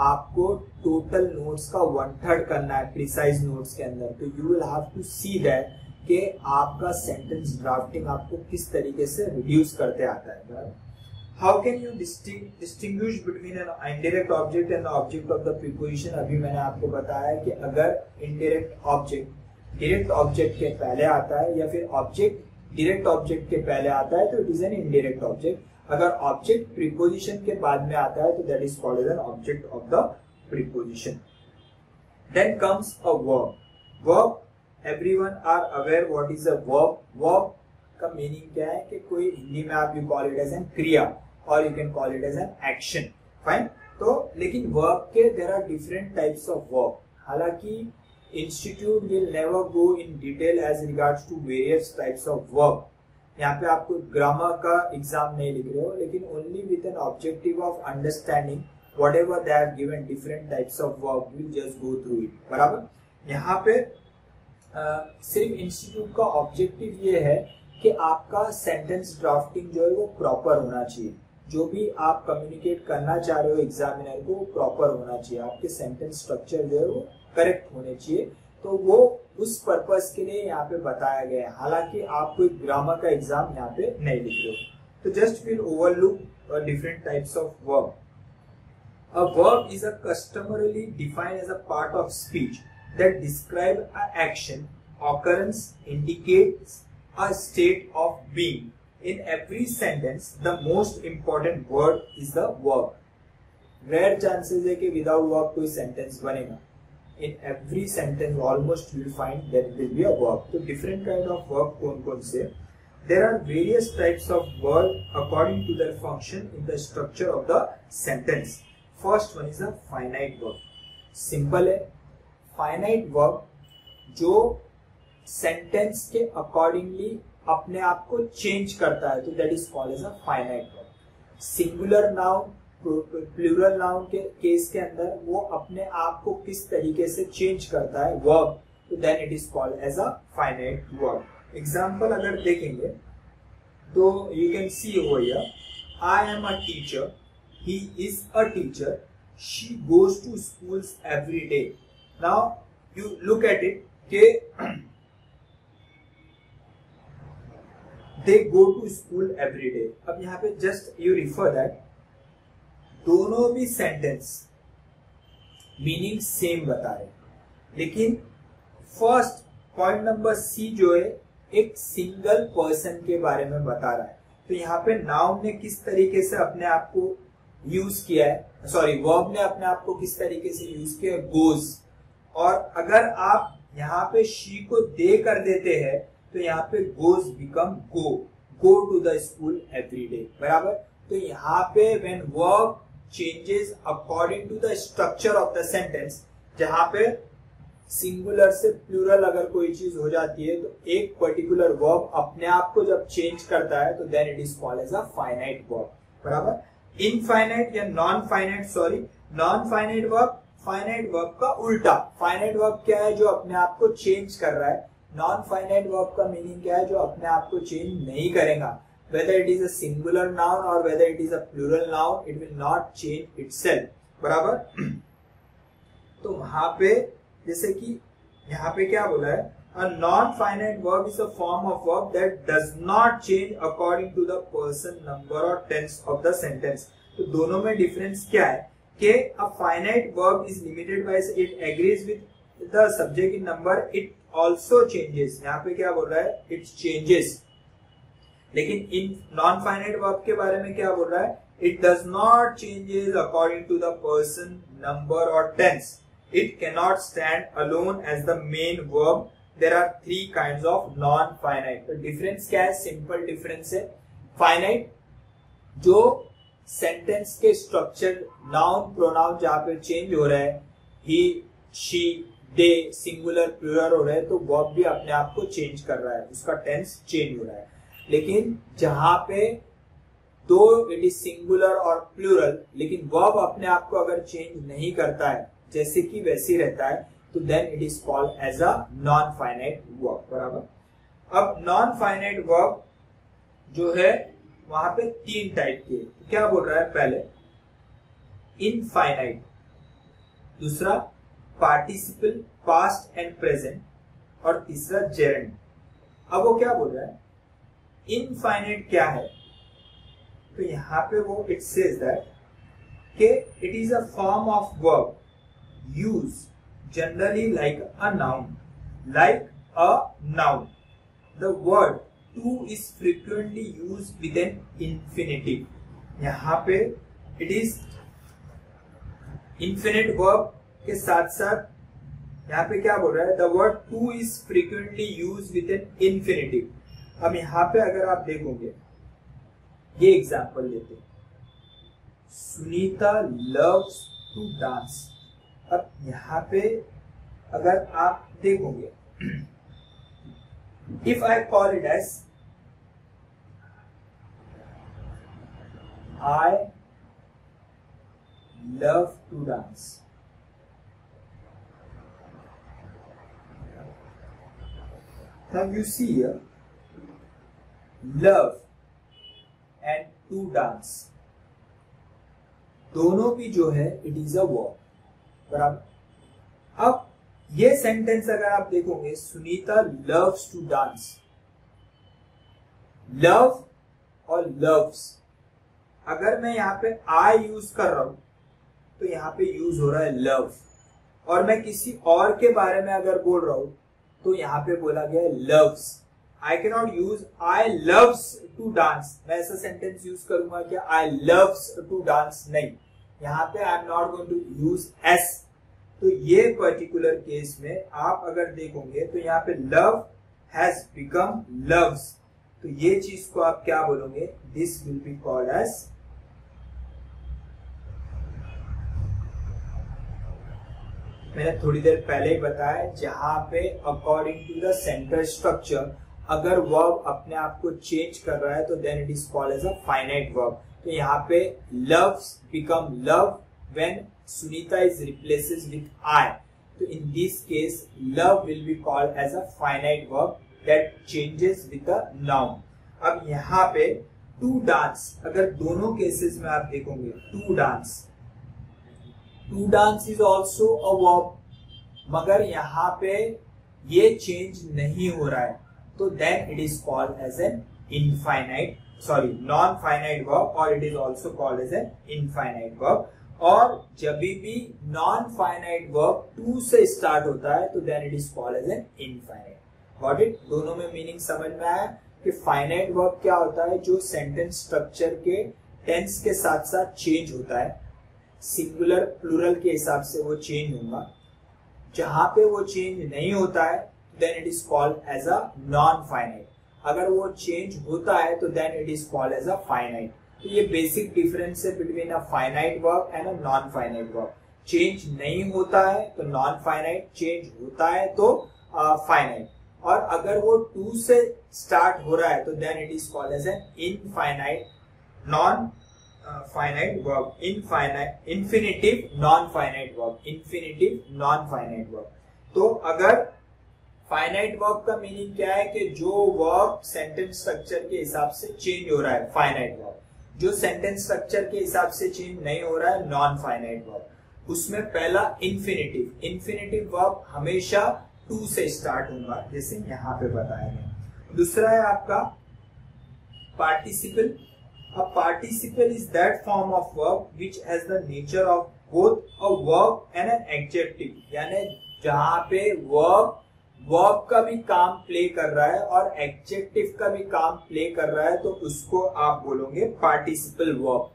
A: आपको टोटल नोट्स का 1/3 करना है प्रिसाइज नोट्स के अंदर, तो you will have to see that कि आपका सेंटेंस ड्राफ्टिंग आपको किस तरीके से रिड्यूस करते आता है। How can you distinguish between N indirect object and object of the preposition. अभी मैंने आपको बताया कि अगर इनडायरेक्ट ऑब्जेक्ट डायरेक्ट ऑब्जेक्ट के पहले आता है या फिर ऑब्जेक्ट डायरेक्ट ऑब्जेक्ट के पहले आता है तो it is an indirect object. अगर ऑब्जेक्ट प्रीपोजिशन के बाद में आता है तो that is called as an object of the preposition. Then comes a verb. Verb, everyone are aware what is a verb. Verb का मीनिंग क्या है कि कोई हिंदी में आप you call it as an क्रिया और you can call it as an action, fine. तो लेकिन वर्ब के there are different types of verb. हालांकि institute will never go in detail as regards to various types of verb. यहाँ पे आपको ग्रामर का एग्जाम नहीं लिख रहे हो, लेकिन only with an objective of understanding whatever they have given different types of verb, will just go through it, बराबर। यहाँ पे सिर्फ इंस्टीट्यूट का ऑब्जेक्टिव ये है कि आपका सेंटेंस ड्राफ्टिंग जो है वो प्रॉपर होना चाहिए। जो भी आप कम्युनिकेट करना चाह रहे हो एग्जामिनर को, प्रॉपर होना चाहिए। आपके सेंटेंस स्ट्रक्चर जो है वो करेक्ट होने चाहिए। तो वो उस पर्पस के लिए यहाँ पे बताया गया है। हालांकि आप कोई ग्रामर का एग्जाम यहाँ पे नहीं लिख रहे हो। तो just will overlook different types of verb. A verb is a customarily defined as a part of speech that describe an action, occurrence, indicates a state of being. In every sentence, the most important word is the verb. Rare chances है कि without verb कोई sentence बनेगा। In every sentence, almost you will find there will be a verb. So different kind of verb कौन-कौन से? There are various types of verb according to their function in the structure of the sentence. First one is a finite verb. Simple है। Finite verb जो sentence के accordingly अपने आप को change करता है तो that is called as a finite verb. Singular noun, plural noun के केस के अंदर वो अपने आप को किस तरीके से change करता है verb, तो then it is called as a finite verb. Example अगर देखेंगे तो you can see over here, I am a teacher. He is a teacher. She goes to schools every day. Now you look at it कि they go to school every day. अब यहाँ पे just you refer that दोनों भी सेंटेंस मीनिंग सेम बता रहे, लेकिन फर्स्ट पॉइंट नंबर सी जो है एक सिंगल पर्सन के बारे में बता रहा है। तो यहाँ पे नाउन ने किस तरीके से अपने आप को यूज किया है, सॉरी वर्ब ने अपने आप को किस तरीके से यूज किया है, गोज। और अगर आप यहाँ पे शी को दे कर देते हैं तो यहाँ पे goes become go, go to the school every day, बराबर। तो यहाँ पे when verb changes according to the structure of the sentence, जहां पे सिंगुलर से प्लूरल अगर कोई चीज हो जाती है तो एक पर्टिकुलर वर्ब अपने आप को जब चेंज करता है तो then it is called as a finite verb, बराबर। इनफाइनाइट या non finite, sorry non finite verb finite verb का उल्टा। फाइनाइट वर्ब क्या है, जो अपने आप को चेंज कर रहा है। नॉन फाइनाइट वर्ब का मीनिंग क्या है, जो अपने आप को चेंज नहीं करेगा। whether it is a singular noun or whether it is a plural noun, it will not change itself, बराबर। तो वहां पे जैसे कि यहाँ पे क्या बोला है, a non-finite verb is a form of verb that does not change according to the person, number or tense of the sentence. तो दोनों में डिफरेंस क्या है कि a finite verb is limited by it agrees with the subject in number, it also changes. यहाँ पे क्या बोल रहा है, it changes। लेकिन इन नॉन फाइनाइट वर्ब के बारे में क्या बोल रहा है, it does not changes according to the person, number और tense. It can not stand alone as the main verb. There are 3 kinds of non finite. तो डिफरेंस क्या है, सिंपल डिफरेंस है। फाइनाइट जो सेंटेंस के स्ट्रक्चर, नाउन प्रोनाउन जहां पे चेंज हो रहा है, he she they singular plural हो रहा है, तो वर्ब भी अपने आप को चेंज कर रहा है, उसका टेंस चेंज हो रहा है। लेकिन जहां पे दो इट इज सिंगुलर और प्लूरल, लेकिन वर्ब अपने आप को अगर चेंज नहीं करता है, जैसे कि वैसे ही रहता है, तो then it is called as a non finite verb, बराबर। अब नॉन फाइनाइट वर्ब जो है वहां पे 3 टाइप के। क्या बोल रहा है? पहले इनफाइनाइट, दूसरा पार्टिसिपल पास्ट एंड प्रेजेंट, और तीसरा जेरेंड। अब वो क्या बोल रहा है? इनफाइनाइट क्या है? तो यहां पे वो इट सेज दैट कि it is a form of verb use generally like a noun, like a noun. The word to is frequently used with an infinitive. यहाँ पे it is infinite verb के साथ साथ यहाँ पे क्या बोल रहा है? The word to is frequently used with an infinitive. अब यहाँ पे अगर आप देखोगे, ये एग्जाम्पल लेते हैं, सुनीता loves to dance. अब यहाँ पे अगर आप देखोगे, if I call it as I love to dance, now you see here love and to dance दोनों भी जो है इट इज अ वर्ब, बराबर। अब ये सेंटेंस अगर आप देखोगे, Sunita loves to dance, love और लव्स, अगर मैं यहाँ पे आई यूज कर रहा हूं तो यहाँ पे यूज हो रहा है लव, और मैं किसी और के बारे में अगर बोल रहा हूं तो यहाँ पे बोला गया है loves. I can not use I loves to dance, मैं ऐसा सेंटेंस यूज करूंगा क्या? आई लव्स टू डांस, नहीं, यहाँ पे I am not going to use S. तो ये पर्टिकुलर केस में आप अगर देखोगे तो यहाँ पे लव हैज बिकम लव्स, तो ये चीज को आप क्या बोलोगे? This will be called as मैंने थोड़ी देर पहले ही बताया, जहां पे according to the sentence structure अगर वर्ब अपने आप को चेंज कर रहा है तो then it is called as a finite verb. तो यहाँ पे loves become love when Sunita is replaces with I. So in this case, love will be called as a finite verb that changes with a noun. अब यहाँ पे to dance, अगर दोनों केसेस में आप देखोगे, to dance is also a verb, मगर यहाँ पे ये चेंज नहीं हो रहा है, तो then it is called as an non-finite verb, or it is also called as an infinite verb. और जब भी नॉन फाइनाइट वर्ब टू से स्टार्ट होता है तो then it is called as an infinite. Got it? दोनों में मीनिंग समझ में आया कि फाइनाइट वर्ब क्या होता है? जो सेंटेंस स्ट्रक्चर के टेंस के साथ साथ चेंज होता है, सिंगुलर प्लूरल के हिसाब से वो चेंज होगा। जहां पे वो चेंज नहीं होता है then it is called as a non finite, अगर वो चेंज होता है तो then it is called as a finite. तो ये बेसिक डिफरेंस है between a finite verb and a non finite verb. Change नहीं होता है तो नॉन फाइनाइट, चेंज होता है तो फाइनाइट, और अगर वो टू से स्टार्ट हो रहा है तो then it is called as an infinite non finite verb, infinitive non finite verb, infinitive non finite verb. तो अगर फाइनाइट वर्ब का मीनिंग क्या है कि जो वर्ब सेंटेंस स्ट्रक्चर के हिसाब से चेंज हो रहा है, फाइनाइट वर्ब। जो सेंटेंस स्ट्रक्चर के हिसाब से चेंज नहीं हो रहा है, नॉन फाइनाइट वर्ब। उसमें पहला इन्फिनिटिव वर्ब हमेशा टू से स्टार्ट होगा, जैसे यहाँ पे बताया गया। दूसरा है आपका पार्टिसिपल। अब participle is that form of verb which has the nature of both a verb and an adjective, यानी जहां पे वर्ब का भी काम प्ले कर रहा है और एडजेक्टिव का भी काम प्ले कर रहा है, तो उसको आप बोलोगे पार्टिसिपल वर्ब।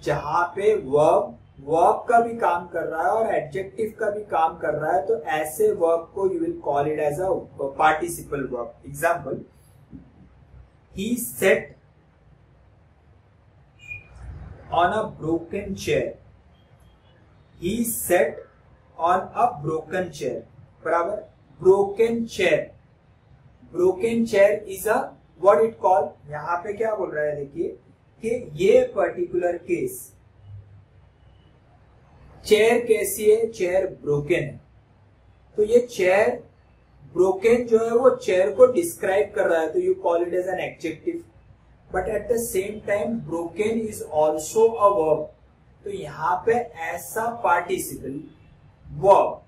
A: जहां पे वर्ब का भी काम कर रहा है और एडजेक्टिव का भी काम कर रहा है, तो ऐसे वर्ब को you will call it as a participle verb. Example, he sat on a broken chair, he sat on a broken chair, बराबर। Broken chair is a what it call, यहां पे क्या बोल रहा है देखिए कि ये पर्टिकुलर केस चेयर कैसी है, चेयर ब्रोकन है, तो ये चेयर ब्रोकन जो है वो चेयर को डिस्क्राइब कर रहा है, तो you call it as an adjective. But at the same time broken is also a verb. तो यहाँ पे ऐसा पार्टिसिपल वर्ब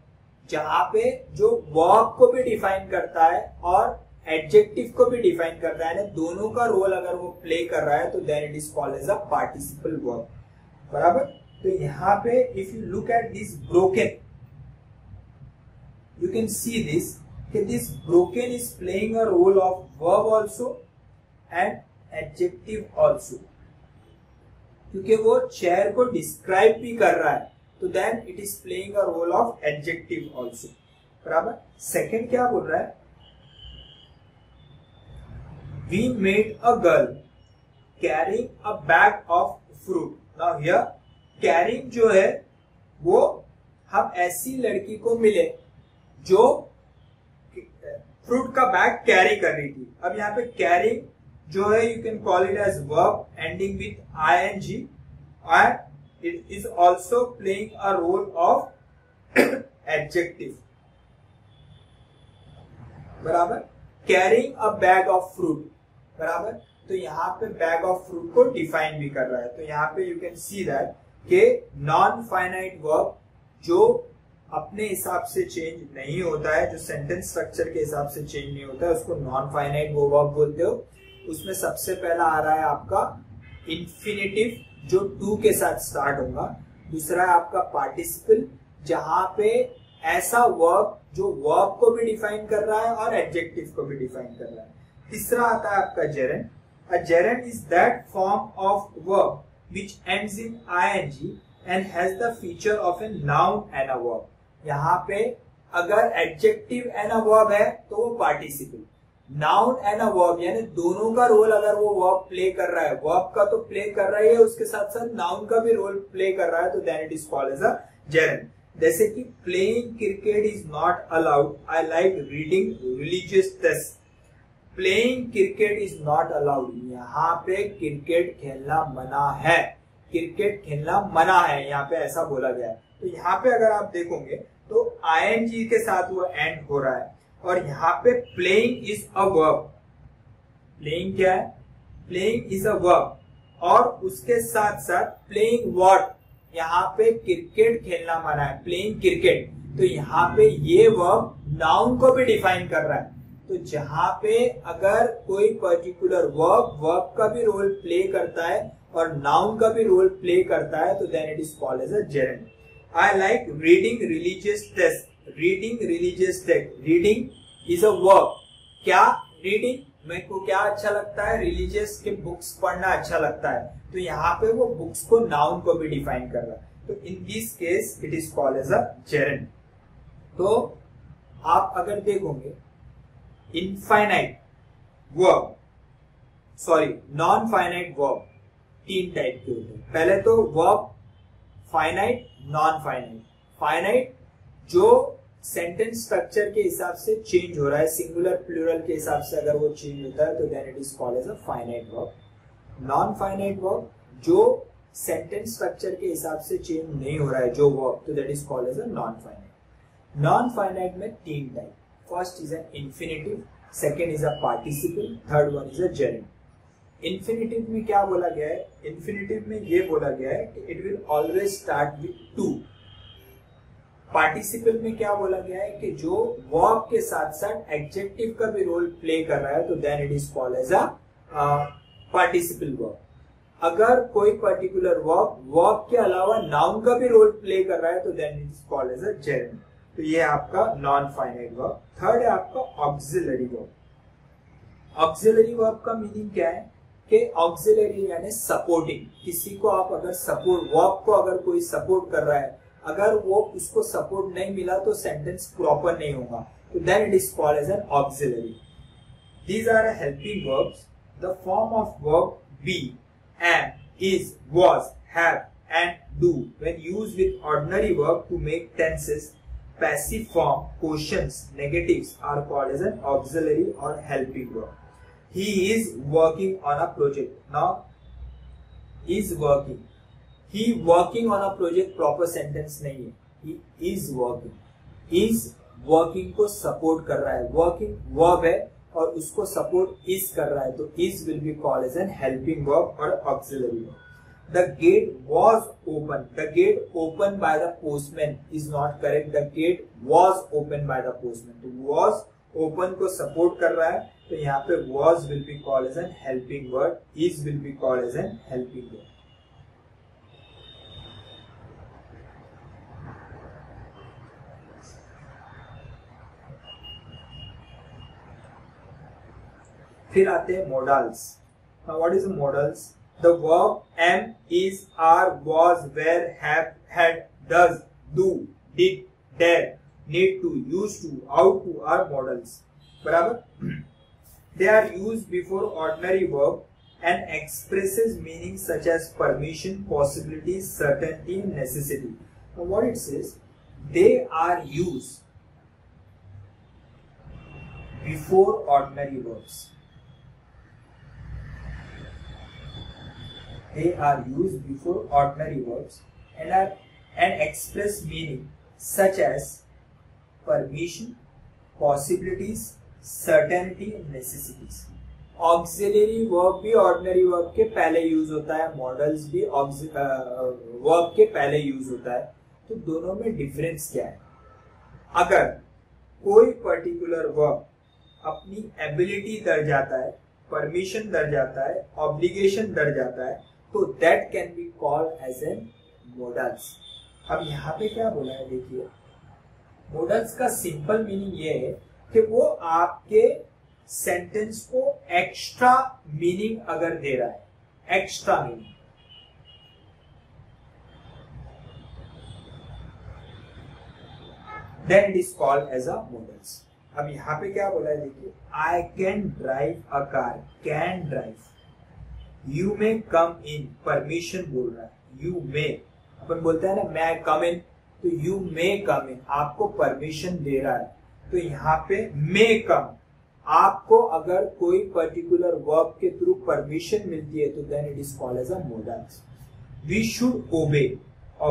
A: जहां पे जो वर्ब को भी डिफाइन करता है और एडजेक्टिव को भी डिफाइन करता है, दोनों का रोल अगर वो प्ले कर रहा है तो then it is called as a participle verb. बराबर। तो यहाँ पे if you look at this broken, you can see this that this broken is playing a role of verb also and adjective also, क्योंकि वो चेयर को डिस्क्राइब भी कर रहा है तो then it is playing a role of adjective also. बराबर। सेकेंड क्या बोल रहा है, we met a girl carrying a bag of fruit. Now here carrying जो है वो हम ऐसी लड़की को मिले जो फ्रूट का बैग कैरी कर रही थी। अब यहाँ पे कैरिंग जो है you can call it as verb ending with ING and it is also playing a role of adjective. बराबर। Carrying a bag of fruit. बराबर। तो यहाँ पे बैग ऑफ फ्रूट को डिफाइन भी कर रहा है। तो यहाँ पे यू कैन सी दैट के नॉन फाइनाइट वर्ब जो अपने हिसाब से चेंज नहीं होता है, जो सेंटेंस स्ट्रक्चर के हिसाब से चेंज नहीं होता है, उसको नॉन फाइनाइट वर्ब बोलते हो। उसमें सबसे पहला आ रहा है आपका इंफिनिटिव जो टू के साथ स्टार्ट होगा। दूसरा है आपका पार्टिसिपल जहां पे ऐसा वर्ब जो वर्ब को भी डिफाइन कर रहा है और एडजेक्टिव को भी डिफाइन कर रहा है। तीसरा आता है आपका gerund. A gerund is that form of verb which ends in ING and has the feature of a noun and a verb. यहाँ पे अगर एडजेक्टिव एंड अ वर्ब है तो वो participle, noun and a verb यानी दोनों का रोल अगर वो वर्ब प्ले कर रहा है, वर्ब का तो प्ले कर रहा है, उसके साथ साथ नाउन का भी रोल प्ले कर रहा है, तो then it is called as a gerund. जैसे कि playing cricket is not allowed, I like reading religious text. Playing cricket is not allowed, यहाँ पे क्रिकेट खेलना मना है, क्रिकेट खेलना मना है, यहाँ पे ऐसा बोला गया है। तो यहाँ पे अगर आप देखोगे तो आईएनजी के साथ वो एंड हो रहा है और यहाँ पे playing is a verb. Playing क्या है, प्लेइंग इज अ वर्ब और उसके साथ साथ प्लेइंग व्हाट, यहाँ पे क्रिकेट खेलना मना है, प्लेइंग क्रिकेट। तो यहाँ पे ये वर्ब नाउन को भी डिफाइन कर रहा है। तो जहां पे अगर कोई पर्टिकुलर वर्ब का भी रोल प्ले करता है और नाउन का भी रोल प्ले करता है तो then it is called as a gerund. I like reading religious text, reading religious text, reading is a verb. क्या रीडिंग, मेरे को क्या अच्छा लगता है, रिलीजियस के बुक्स पढ़ना अच्छा लगता है, तो यहाँ पे वो बुक्स को नाउन को भी डिफाइन कर रहा है। तो in this case it is called as a gerund. तो आप अगर देखोगे infinite verb, sorry non finite verb तीन टाइप के होते हैं। पहले तो verb finite, non finite. Finite जो सेंटेंस स्ट्रक्चर के हिसाब से चेंज हो रहा है, सिंगुलर प्लूरल के हिसाब से अगर वो चेंज होता है तो then it is called as a finite verb. Non finite verb जो सेंटेंस स्ट्रक्चर के हिसाब से चेंज नहीं हो रहा है जो वर्ब, तो that is called as a non finite. Non finite में तीन type, first is an infinitive, second is a participle, third one is a gerund. Infinitive में क्या बोला गया है, इन्फिनिटिव में ये बोला गया है कि it will always start with to. Participle में क्या बोला गया है कि जो वर्ब के साथ साथ एडजेक्टिव का भी रोल प्ले कर रहा है तो then it is called as a participle verb. अगर कोई पर्टिकुलर वर्ब के अलावा नाउन का भी रोल प्ले कर रहा है तो then it is called as a gerund. तो ये आपका नॉन फाइनाइट वर्ब। थर्ड है आपका ऑक्सिलरी वर्ब। ऑक्सिलरी वर्ब का मीनिंग क्या है कि ऑक्सिलरी यानी सपोर्टिंग, किसी को आप अगर सपोर्ट, वर्ब को अगर कोई सपोर्ट कर रहा है, अगर वो उसको सपोर्ट नहीं मिला तो सेंटेंस प्रॉपर नहीं होगा, तो then it is called as an auxiliary. These are helping verbs. The form of verb be, am, is, was, have and do when used with ordinary verb to make tenses, passive form, quotients, negatives are called as an auxiliary or helping verb. He is working on a project. Now, is working. He working on a project proper sentence नहीं है. He is working. Is working को support कर रहा है. Working verb है और उसको सपोर्ट इज कर रहा है तो is will be called as an helping verb और auxiliary verb. The gate was open. The gate opened by the postman is not correct. The gate was opened by the postman. तो was open को support कर रहा है तो यहाँ पे was will be called as an helping word. Is will be called as an helping word. फिर आते हैं modals. Now what is the modals? The verb am, is, are, was, were, have, had, does, do, did, dare, need to, used to, ought to are modals. बराबर? They are used before ordinary verb and expresses meanings such as permission, possibility, certainty, necessity. Now what it says? They are used before ordinary verbs. They are used before ordinary verbs and express meaning such as permission, possibilities, certainty, necessities. Auxiliary verb भी ordinary verb के पहले use होता है, modals भी verb के पहले use होता है. तो दोनों में difference क्या है? अगर कोई particular verb अपनी ability दर्शाता है, permission दर्शाता है, obligation दर्शाता है, तो that can be called as an modals. अब यहाँ पे क्या बोला है देखिए, modals का सिंपल मीनिंग ये है कि वो आपके सेंटेंस को एक्स्ट्रा मीनिंग अगर दे रहा है, extra meaning, then it is called as a modals. अब यहाँ पे क्या बोला है देखिए, I can drive a car, can drive. You may come in, permission बोल रहा है. You may, अपन बोलते हैं ना मैं come in, तो you may come in, आपको परमिशन दे रहा है. तो यहाँ पे may come, आपको अगर कोई पर्टिकुलर वर्ब के थ्रू परमिशन मिलती है तो then it is called as a modals. We should obey,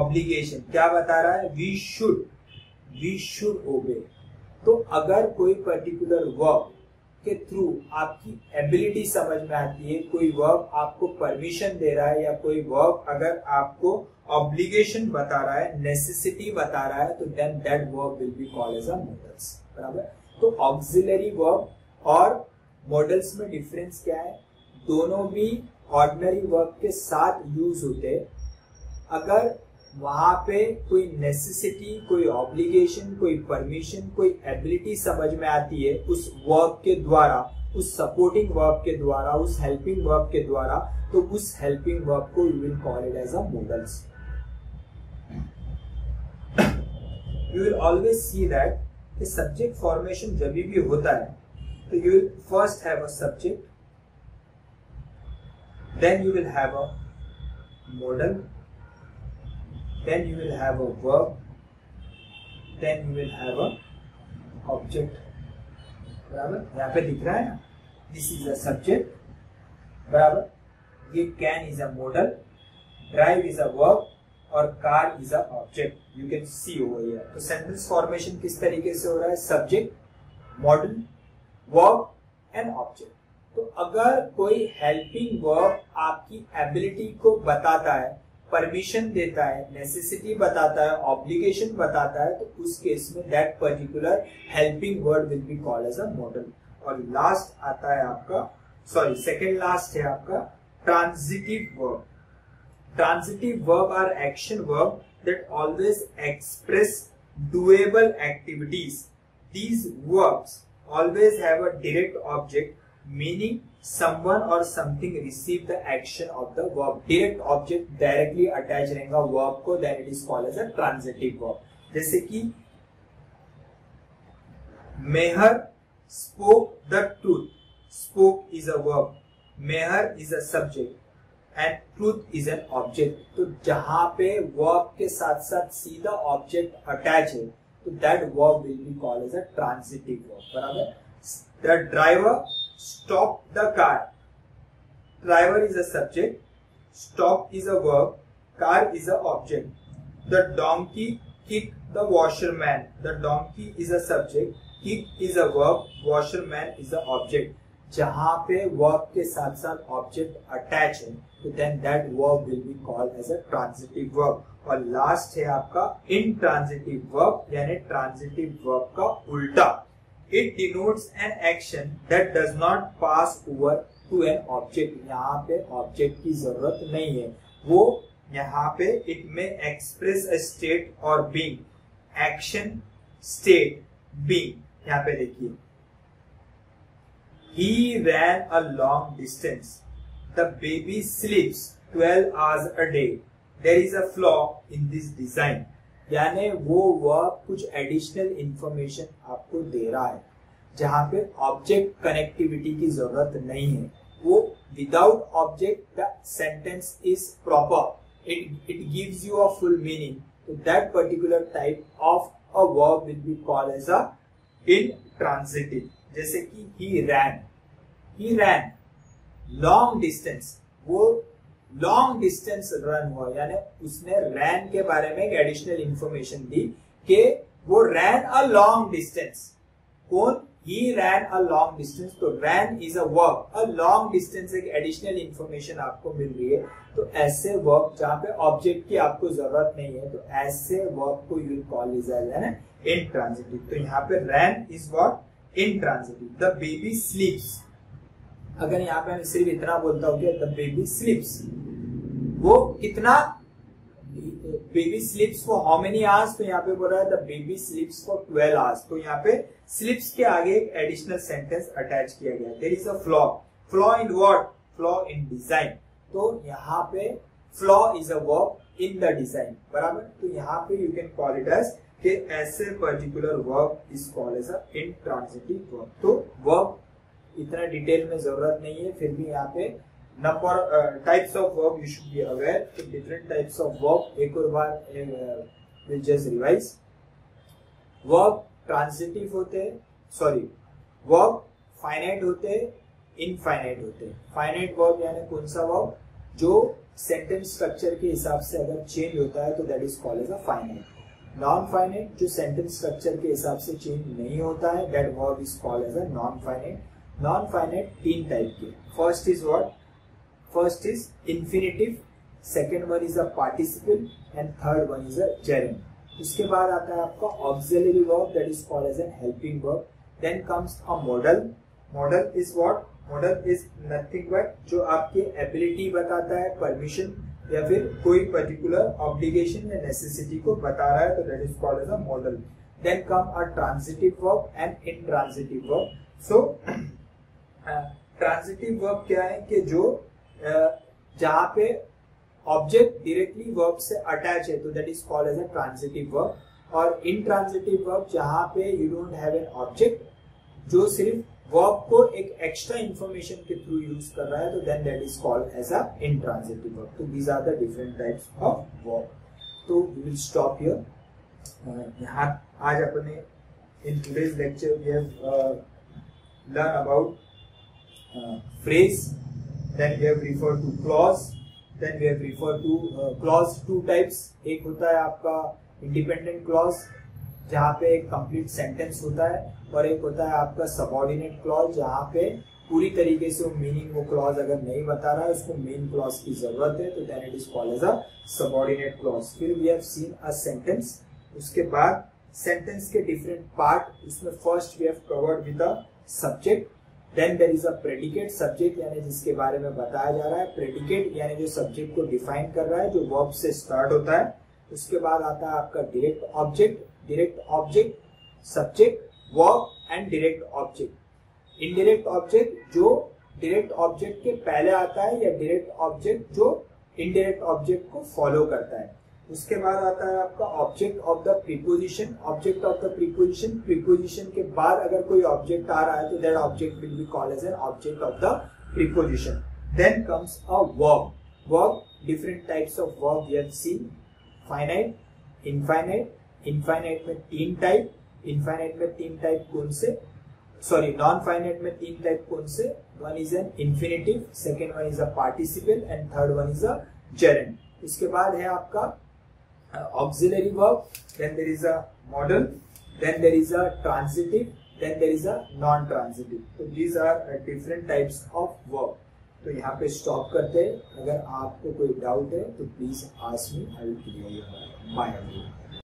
A: obligation क्या बता रहा है? We should obey. तो अगर कोई पर्टिकुलर वर्ब के थ्रू आपकी एबिलिटी समझ में आती है, कोई वर्ब आपको परमिशन दे रहा है या कोई वर्ब अगर आपको ऑब्लिगेशन बता रहा है, नेसेसिटी बता रहा है, तो then that verb will be called as a modals. बराबर? तो ऑक्सिलरी वर्ब और मॉडल्स में डिफरेंस क्या है? दोनों भी ऑर्डिनरी वर्ब के साथ यूज होते हैं. अगर वहां पे कोई नेसेसिटी, कोई ऑब्लिगेशन, कोई परमिशन, कोई एबिलिटी समझ में आती है उस वर्ब के द्वारा, उस सपोर्टिंग वर्ब के द्वारा, उस हेल्पिंग वर्ब के द्वारा, तो उस हेल्पिंग वर्ब को you will call it as a modals. You will always see that subject formation जब भी होता है तो you will first have a subject, then you will have a modal, then you will have a verb, then you will have a object. बराबर? यहाँ पे दिख रहा है ना, this is a subject. बराबर? ये can is a modal, drive is a verb और car is a object. You can see over here. तो sentence formation किस तरीके से हो रहा है? Subject, modal, verb and object. तो अगर कोई helping verb आपकी ability को बताता है, परमिशन देता है, नेसेसिटी बताता है, ऑब्लिगेशन बताता है, तो उस केस में that particular helping word will be called as a modal. और लास्ट आता है आपका, सॉरी सेकंड लास्ट है आपका transitive verb. Transitive verb are action verb that always express doable activities. These verbs always have a direct object, meaning someone or something receive the action of the verb. Direct object directly attach रहेगा verb को, then it is called as a transitive verb. जैसे कि Meher spoke the truth. Spoke is a verb, Meher is a subject and truth is an object. तो जहां पे verb के साथ साथ सीधा object attach है तो that verb will be called as a transitive verb. बराबर? The driver stop the car. Driver is a subject, stop is a verb, car is a object. The donkey kicked the washerman. The donkey is a subject, keep is a verb, washerman is a object. जहां पे वर्ब के साथ साथ ऑब्जेक्ट अटैच है तो then that verb will be called as a transitive verb. और लास्ट है आपका इंट्रांजिटिव वर्ब, यानी ट्रांजिटिव वर्ब का उल्टा। It denotes an action that does not pass over to an object. यहाँ पे ऑब्जेक्ट की जरूरत नहीं है, वो यहाँ पे इट में एक्सप्रेस अ स्टेट और बीइंग, एक्शन स्टेट बीइंग। यहाँ पे देखिए, he ran a long distance, the baby sleeps 12 hours a day, there is a flaw in this design। यानी वो वर्ब कुछ एडिशनल इंफॉर्मेशन आपको दे रहा है जहां पे ऑब्जेक्ट कनेक्टिविटी की जरूरत नहीं है। वो without object the sentence is proper, it gives you a full meaning, so that particular type of a verb will be called as a intransitive। जैसे कि he ran long distance, वो लॉन्ग डिस्टेंस रन हुआ, यानी उसने रैन के बारे में एक एडिशनल इंफॉर्मेशन दी कि वो रैन अ लॉन्ग डिस्टेंस। कौन? he ran a long distance। तो ran is a verb, a long distance एक एडिशनल इंफॉर्मेशन आपको मिल रही है। तो ऐसे वर्ब जहां पे ऑब्जेक्ट की आपको जरूरत नहीं है, तो ऐसे वर्ब को यू कॉल इज इंट्रांजिटिव। तो यहाँ पे ran is what? Intransitive. The baby स्लीप्स, अगर यहाँ पे मैं सिर्फ इतना बोलता हूँ कि द बेबी स्लीप्स, वो कितना baby स्लीप्स for how many hours, तो यहाँ पे बोल रहा है द बेबी स्लीप्स फॉर 12 आवर्स। तो यहाँ पे स्लीप्स के आगे एक एडिशनल सेंटेंस अटैच किया गया। There is a flaw, flaw in what? Flaw in design. तो यहाँ पे flaw is a verb in the design, बराबर। तो यहाँ पे you can call it as कि ऐसे particular verb is called as a intransitive verb. तो वर्ब इतना डिटेल में जरूरत नहीं है, फिर भी यहाँ पे number types of verb you should be aware. Different types of verb एक और बार will just revise. Verb transitive होते हैं, सॉरी वर्ब फाइनाइट होते हैं, इनफाइनाइट होते हैं। फाइनाइट वर्ब यानी कौन सा वर्ब? जो सेंटेंस स्ट्रक्चर के हिसाब से अगर चेंज होता है तो that is called as a finite. Non finite जो सेंटेंस स्ट्रक्चर के हिसाब से चेंज नहीं होता है, that verb is called as a non finite. Non finite तीन टाइप के, first is what? First is infinitive, second one is a participle and third one is a gerund. उसके बाद आता है आपका auxiliary verb that is called as an helping verb. Then comes a model. Model is what? Model is nothing but जो आपकी एबिलिटी बताता है, परमिशन या फिर कोई पर्टिकुलर ऑब्लिगेशन या नेसेसिटी को बता रहा है, तो that is called as a modal. Then come a transitive verb and intransitive verb. So transitive verb क्या है कि जो जहां पे ऑब्जेक्ट डायरेक्टली वर्ब से अटैच है, तो that is called as a transitive verb. और इनट्रांजिटिव वर्ब जहां पे you don't have an object, जो सिर्फ वर्ब को एक एक्स्ट्रा इंफॉर्मेशन के थ्रू यूज कर रहा है, तो then that is called as a intransitive verb. तो these are the different types of verb. तो वी विल स्टॉप हियर। यहाँ आज अपने in today's lecture we have learn about phrase, then we have referred to clause, then we have referred to clause two types। एक होता है आपका independent clause जहाँ पे एक complete sentence होता है, और एक होता है आपका subordinate clause जहाँ पे पूरी तरीके से वो मीनिंग वो क्लॉज अगर नहीं बता रहा है, उसको मेन क्लॉज की जरूरत है, तो then it is called as a subordinate clause। फिर we have seen a sentence, उसके बाद सेंटेंस के डिफरेंट पार्ट, उसमें first we have covered with the subject, then there is a predicate, subject यानी जिसके बारे में बताया जा रहा है, प्रेडिकेट यानी जो सब्जेक्ट को डिफाइन कर रहा है, जो वर्ब से स्टार्ट होता है। उसके बाद आता है आपका direct object, subject, verb and direct object. Indirect object जो डायरेक्ट ऑब्जेक्ट के पहले आता है, या डायरेक्ट ऑब्जेक्ट जो इनडायरेक्ट ऑब्जेक्ट को फॉलो करता है। उसके बाद आता है आपका object of the preposition, preposition के बाद अगर कोई ऑब्जेक्ट आ रहा है, तो that object will be called as an object of the preposition. Then comes a verb, different types of verb we have seen, finite, infinite में तीन टाइप कौन से? सॉरी, नॉन फाइनाइट में तीन टाइप कौन से? One is an infinitive, second one is a participle and third one is a gerund. उसके बाद है आपका auxiliary verb, then there is a modal, then there is a transitive, then there is a non-transitive. तो these are different types of verb. तो यहाँ पे स्टॉप करते हैं. अगर आपको कोई डाउट है तो please ask me, I will clear your my doubt.